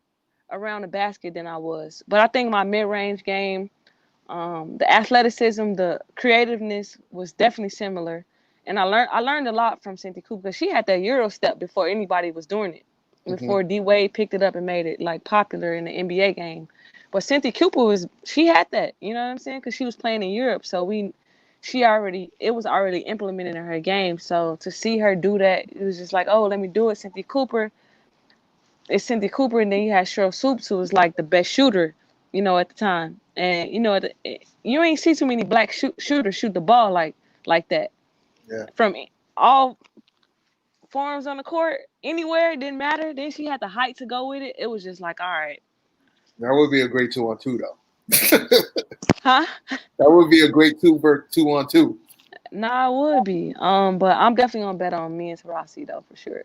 Speaker 2: around the basket than I was. But I think my mid range game, the athleticism, the creativeness was definitely similar. And I learned a lot from Cynthia Cooper because she had that Euro step before anybody was doing it.
Speaker 1: Hmm.
Speaker 2: Before D Wade picked it up and made it like popular in the NBA game. But Cynthia Cooper she had that, you know what I'm saying? Because she was playing in Europe, so it was already implemented in her game. So to see her do that, it was just like, oh, let me do it. It's Cynthia Cooper, and then you had Cheryl Swoops, who was like the best shooter, at the time. And you ain't see too many black shooters shoot the ball like that
Speaker 1: Yeah,
Speaker 2: from all forms on the court, anywhere. It didn't matter. Then she had the height to go with it. It was just like, all right,
Speaker 1: that would be a great 2-on-2 though. That
Speaker 2: huh?
Speaker 1: would be a great 2-on-2.
Speaker 2: Nah, it would be. But I'm definitely gonna bet on me and Tarasi though, for sure.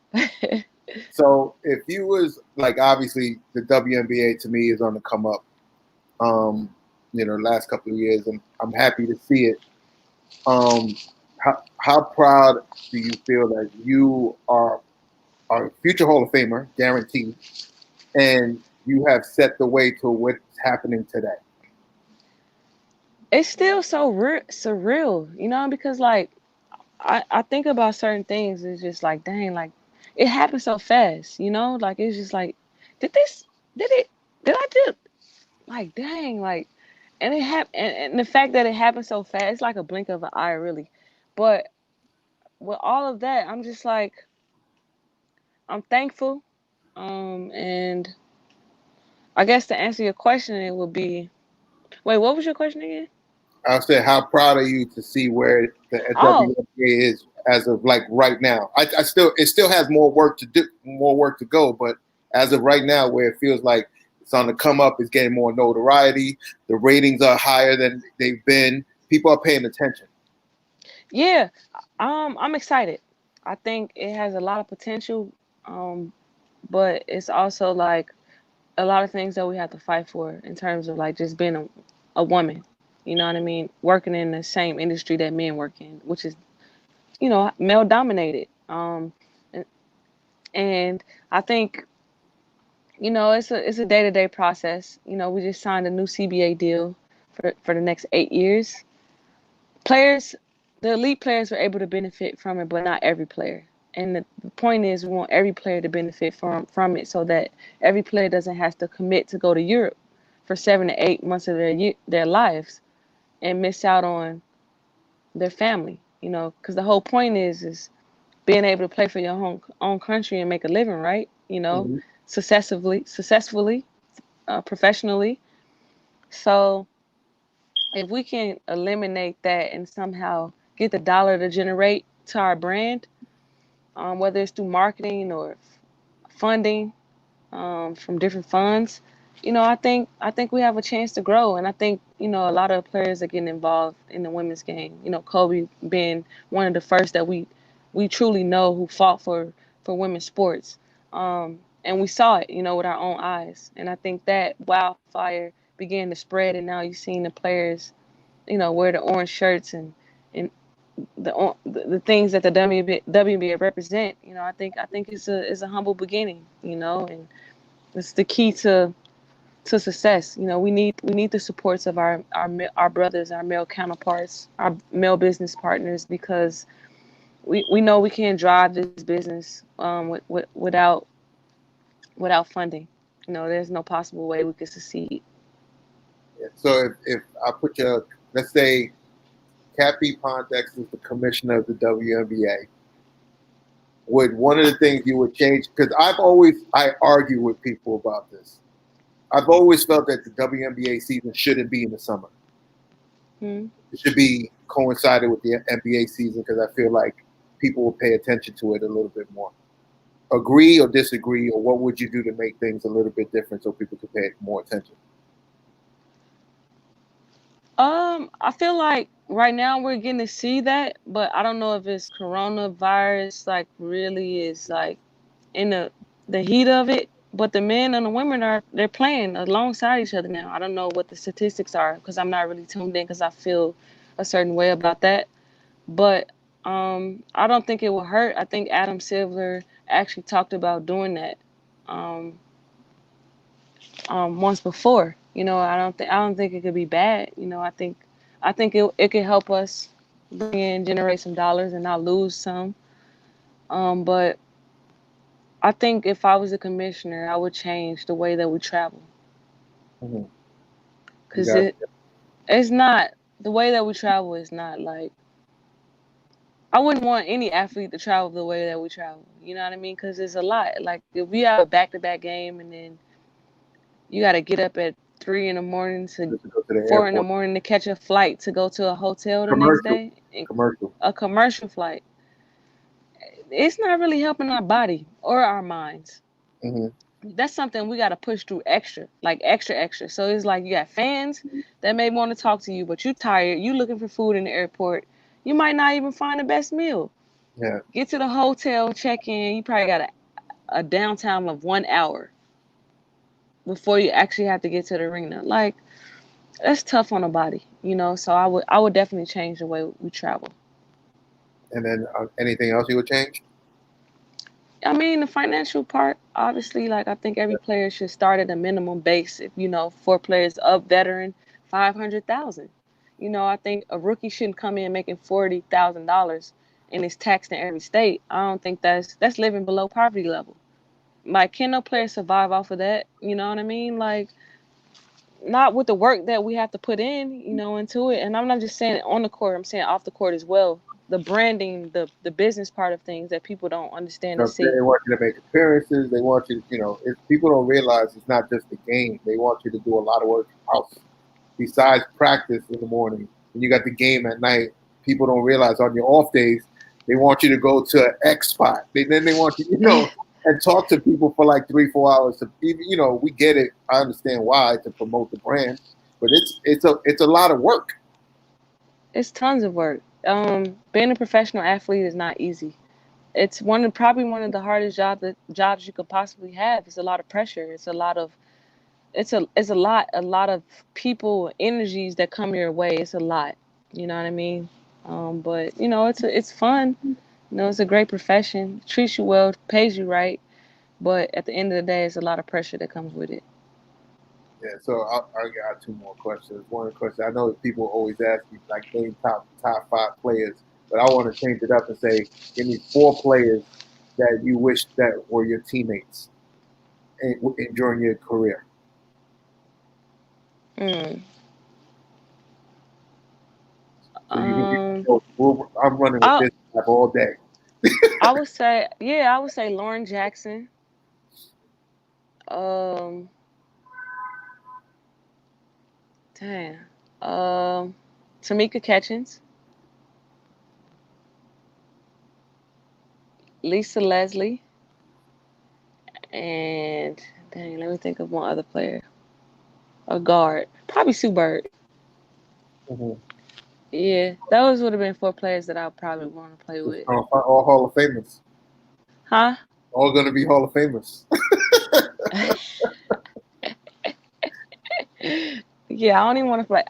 Speaker 1: So if you was like, obviously the WNBA to me is on the come up. Um, last couple of years, and I'm happy to see it. Um, how proud do you feel that you are a future Hall of Famer, guaranteed, and you have set the way to what's happening today?
Speaker 2: It's still so surreal, because like I think about certain things. It's just like, dang, like it happened so fast, like it's just like, did this, did it, did I do, like, dang, like, and it happened, and the fact that it happened so fast, it's like a blink of an eye, really. But with all of that, I'm just like, I'm thankful. And I guess to answer your question, it would be, wait, what was your question again?
Speaker 1: I'll say, how proud are you to see where the
Speaker 2: Oh,
Speaker 1: WNBA is as of like right now? It still has more work to do, more work to go, but as of right now, where it feels like it's on the come up, it's getting more notoriety. The ratings are higher than they've been. People are paying attention.
Speaker 2: yeah. I'm excited. I think it has a lot of potential. Um, but it's also like a lot of things that we have to fight for in terms of like just being a woman. You know what I mean? Working in the same industry that men work in, which is, male dominated. And, and I think, it's a day-to-day process. We just signed a new CBA deal for the next 8 years. Players, the elite players were able to benefit from it, but not every player. And the point is, we want every player to benefit from it, so that every player doesn't have to commit to go to Europe for 7 to 8 months of their lives and miss out on their family. You know, because the whole point is being able to play for your own country and make a living, right? You know,
Speaker 1: Mm-hmm.
Speaker 2: successfully, professionally. So if we can eliminate that and somehow get the dollar to generate to our brand, whether it's through marketing or funding from different funds, you know, I think we have a chance to grow, and I think a lot of players are getting involved in the women's game. You know, Kobe being one of the first that we truly know who fought for women's sports, and we saw it, with our own eyes. And I think that wildfire began to spread, and now you've seen the players, wear the orange shirts and the things that the WNBA represent. I think it's a humble beginning, and it's the key to success. We need the supports of our brothers, our male counterparts, our male business partners, because we know we can't drive this business without funding. There's no possible way we could succeed.
Speaker 1: Yeah. So if I put let's say Cappie Pondexter is the commissioner of the WNBA, would one of the things you would change? Because I argue with people about this. I've always felt that the WNBA season shouldn't be in the summer.
Speaker 2: Hmm.
Speaker 1: It should be coincided with the NBA season, because I feel like people will pay attention to it a little bit more. Agree or disagree, or what would you do to make things a little bit different so people could pay more attention?
Speaker 2: I feel like right now we're getting to see that, but I don't know if it's coronavirus, like, really is like in the heat of it. But the men and the women they're playing alongside each other now. I don't know what the statistics are, because I'm not really tuned in, because I feel a certain way about that. But I don't think it will hurt. I think Adam Silver actually talked about doing that um, once before. I don't think it could be bad. I think it could help us bring in, generate some dollars and not lose some. But I think if I was a commissioner, I would change the way that we travel,
Speaker 1: Mm-hmm. You
Speaker 2: because
Speaker 1: got
Speaker 2: it's not the way that we travel is not like, I wouldn't want any athlete to travel the way that we travel. You know what I mean? Because it's a lot. Like, if we have a back-to-back game, and then you got to get up at 3 in the morning to
Speaker 1: to go to the
Speaker 2: 4 in the
Speaker 1: airport.
Speaker 2: morning to catch a flight to go to a hotel the next
Speaker 1: Commercial,
Speaker 2: day,
Speaker 1: commercial.
Speaker 2: a commercial flight. It's not really helping our body or our minds.
Speaker 1: Mm-hmm.
Speaker 2: That's something we got to push through extra, like extra, extra. So it's like you got fans that may want to talk to you, but you tired, you looking for food in the airport. You might not even find the best meal.
Speaker 1: Yeah.
Speaker 2: Get to the hotel, check in. You probably got a downtime of 1 hour before you actually have to get to the arena. Like, that's tough on the body. So I would definitely change the way we travel.
Speaker 1: And then anything else you would change?
Speaker 2: I mean, the financial part, obviously, like, I think every player should start at a minimum base. If, four players up, veteran, 500,000. I think a rookie shouldn't come in making $40,000 and it's taxed in every state. I don't think that's living below poverty level. Like, can no player survive off of that? You know what I mean? Like, not with the work that we have to put in, into it. And I'm not just saying on the court, I'm saying off the court as well. The branding, the business part of things that people don't understand and see.
Speaker 1: They want you to make appearances. They want you, people don't realize it's not just the game. They want you to do a lot of work else besides practice in the morning. And you got the game at night. People don't realize on your off days, they want you to go to an X spot. Then they want you, and talk to people for like 3-4 hours. We get it. I understand why, to promote the brand, but it's a lot of work.
Speaker 2: It's tons of work. Being a professional athlete is not easy. It's probably one of the hardest jobs you could possibly have. It's a lot of pressure. It's a lot of people, energies that come your way. It's a lot. You know what I mean? But it's fun. It's a great profession. Treats you well, pays you right. But at the end of the day, it's a lot of pressure that comes with it.
Speaker 1: Yeah, so I got two more questions. One question, I know that people always ask me, like, name top 5 players, but I want to change it up and say, give me 4 players that you wish that were your teammates during your career.
Speaker 2: Mm.
Speaker 1: So you can give I'm running with
Speaker 2: I
Speaker 1: this app all day.
Speaker 2: I would say, yeah, I would say Lauren Jackson. Um, damn. Um, Tamika Catchings, Lisa Leslie, and dang, let me think of one other player. A guard, probably Sue Bird.
Speaker 1: Mhm.
Speaker 2: Yeah, those would have been four players that I probably want to play
Speaker 1: It's
Speaker 2: with.
Speaker 1: all Hall of Famers.
Speaker 2: Huh?
Speaker 1: All going to be Hall of Famers.
Speaker 2: Yeah, I don't even want to play.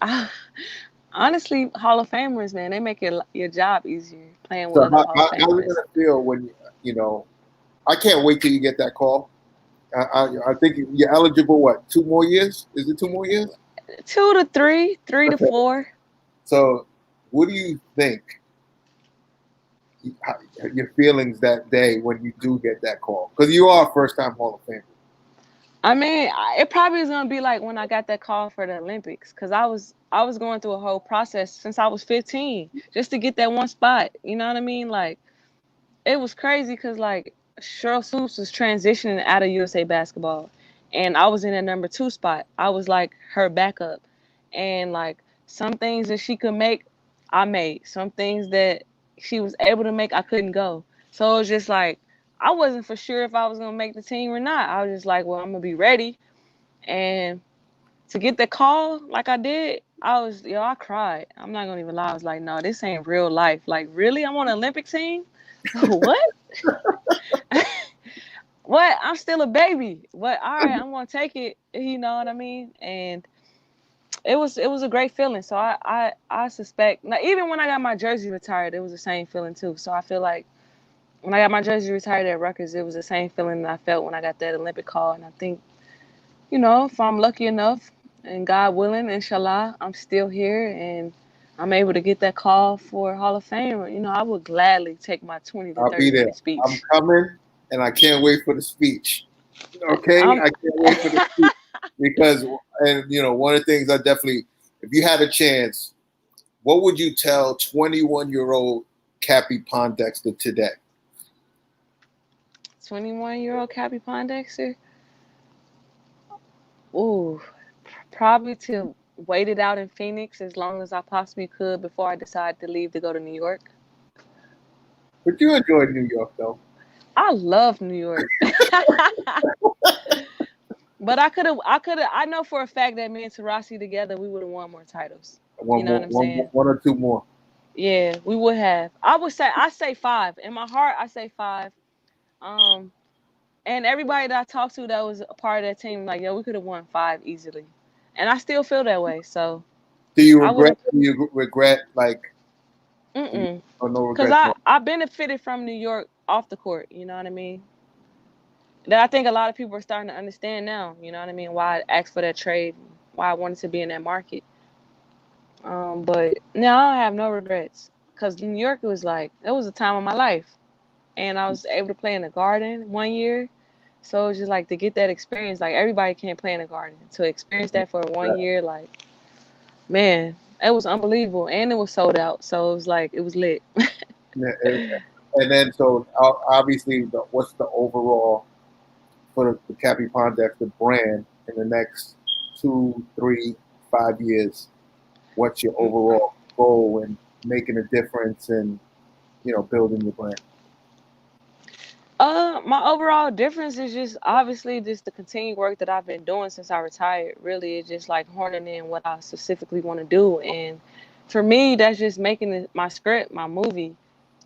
Speaker 2: Honestly, Hall of Famers, man, they make your job easier playing with
Speaker 1: So
Speaker 2: other Hall of
Speaker 1: how are you
Speaker 2: Famers.
Speaker 1: going to feel when you know? I can't wait till you get that call. I think you're eligible. What, 2 more years? Is it 2 more years?
Speaker 2: 2 to 3, 3 to 4.
Speaker 1: So, what do you think how, your feelings that day when you do get that call? Because you are a first-time Hall of Famer.
Speaker 2: I mean, it probably is gonna be like when I got that call for the Olympics, cause I was going through a whole process since I was 15 just to get that one spot. You know what I mean? Like it was crazy, cause like Cheryl Swoops was transitioning out of USA basketball, and I was in a number 2 spot. I was like her backup, and like some things that she could make, I made. Some things that she was able to make, I couldn't go. So it was just like I wasn't for sure if I was gonna make the team or not. I was just like, well, I'm gonna be ready, and to get the call like I did, I cried. I'm not gonna even lie. I was like, no, this ain't real life. Like, really? I'm on an Olympic team? What? What? I'm still a baby. What? All right, I'm gonna take it. You know what I mean? And it was a great feeling. So I suspect now, even when I got my jersey retired, it was the same feeling too. So I feel like when I got my jersey retired at Rutgers, it was the same feeling that I felt when I got that Olympic call. And I think, if I'm lucky enough and God willing, inshallah, I'm still here and I'm able to get that call for Hall of Fame, I would gladly take my 20 to
Speaker 1: I'll be
Speaker 2: 30
Speaker 1: there.
Speaker 2: minute
Speaker 1: I'm
Speaker 2: speech.
Speaker 1: coming, and I can't wait for the speech. Okay,
Speaker 2: I'm
Speaker 1: I can't wait for the speech because, and one of the things I definitely, if you had a chance, what would you tell 21-year-old Cappie Pondexter today?
Speaker 2: 21-year-old Cappie Pondexter. Ooh, probably to wait it out in Phoenix as long as I possibly could before I decide to leave to go to New York.
Speaker 1: But you enjoyed New York, though.
Speaker 2: I love New York. But I know for a fact that me and Tarasi together, we would have won more titles. You
Speaker 1: One
Speaker 2: know what
Speaker 1: more,
Speaker 2: I'm saying?
Speaker 1: one or two more.
Speaker 2: Yeah, we would have. I say 5. In my heart, I say 5. Um, and everybody that I talked to that was a part of that team, like, yo, we could have won 5 easily. And I still feel that way. So
Speaker 1: Do you
Speaker 2: I would
Speaker 1: regret?
Speaker 2: have,
Speaker 1: Do you regret like?
Speaker 2: mm-mm.
Speaker 1: Or no
Speaker 2: Cause
Speaker 1: regrets?
Speaker 2: I benefited from New York off the court. You know what I mean? That I think a lot of people are starting to understand now. You know what I mean? Why I asked for that trade, why I wanted to be in that market. But now I have no regrets. Cause New York was like it was a time of my life, and I was able to play in the Garden one year. So it was just like to get that experience. Like everybody can't play in the Garden. To experience that for one year, like man, it was unbelievable, and it was sold out. So it was like it was lit.
Speaker 1: Yeah, and then so obviously, what's the overall for the Cappy Pondexter brand in the next 2, 3, 5 years? What's your overall goal in making a difference and building your brand?
Speaker 2: My overall difference is just obviously just the continued work that I've been doing since I retired. Really, it's just like honing in what I specifically want to do, and for me, that's just making it my script, my movie.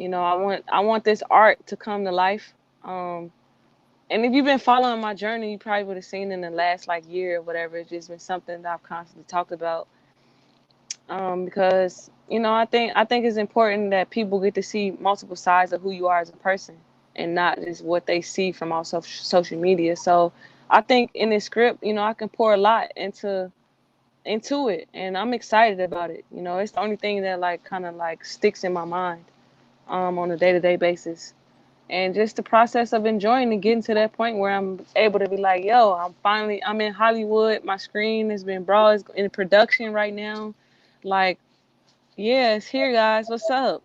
Speaker 2: I want this art to come to life. Um, and if you've been following my journey, you probably would have seen in the last like year or whatever. It's just been something that I've constantly talked about. Because I think it's important that people get to see multiple sides of who you are as a person, and not just what they see from all social media. So I think in this script, I can pour a lot into it, and I'm excited about it. It's the only thing that like kind of like sticks in my mind on a day-to-day basis. And just the process of enjoying and getting to that point where I'm able to be like, yo, I'm in Hollywood. My screen has been brought in production right now. Like Yeah, it's here, guys. What's up?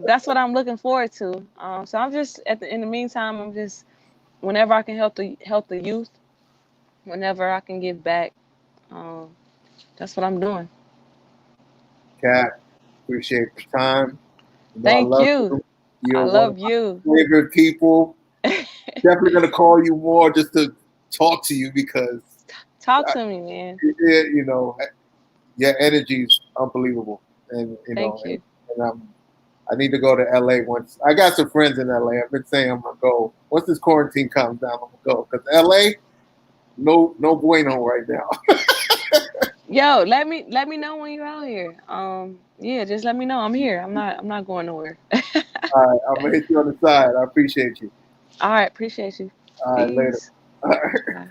Speaker 2: That's what I'm looking forward to. So I'm just in the meantime, I'm just whenever I can help the youth, whenever I can give back, um, that's what I'm doing.
Speaker 1: Cat, appreciate the time. You know, I
Speaker 2: Thank
Speaker 1: love
Speaker 2: you.
Speaker 1: you. You're
Speaker 2: I
Speaker 1: one of
Speaker 2: love you.
Speaker 1: my favorite people. Definitely gonna call you more just to talk to you because
Speaker 2: Talk
Speaker 1: I,
Speaker 2: to me, man.
Speaker 1: you know, your energy is unbelievable, and
Speaker 2: Thank you.
Speaker 1: I need to go to LA once. I got some friends in LA. I've been saying I'm gonna go. Once this quarantine comes down, I'm gonna go because LA, no bueno right now.
Speaker 2: Yo, let me know when you're out here. Yeah, just let me know. I'm here. I'm not going nowhere.
Speaker 1: All right, I'm gonna hit you on the side. I appreciate you.
Speaker 2: All right, appreciate you.
Speaker 1: All right, later.
Speaker 2: Peace.
Speaker 1: All right.
Speaker 2: Bye.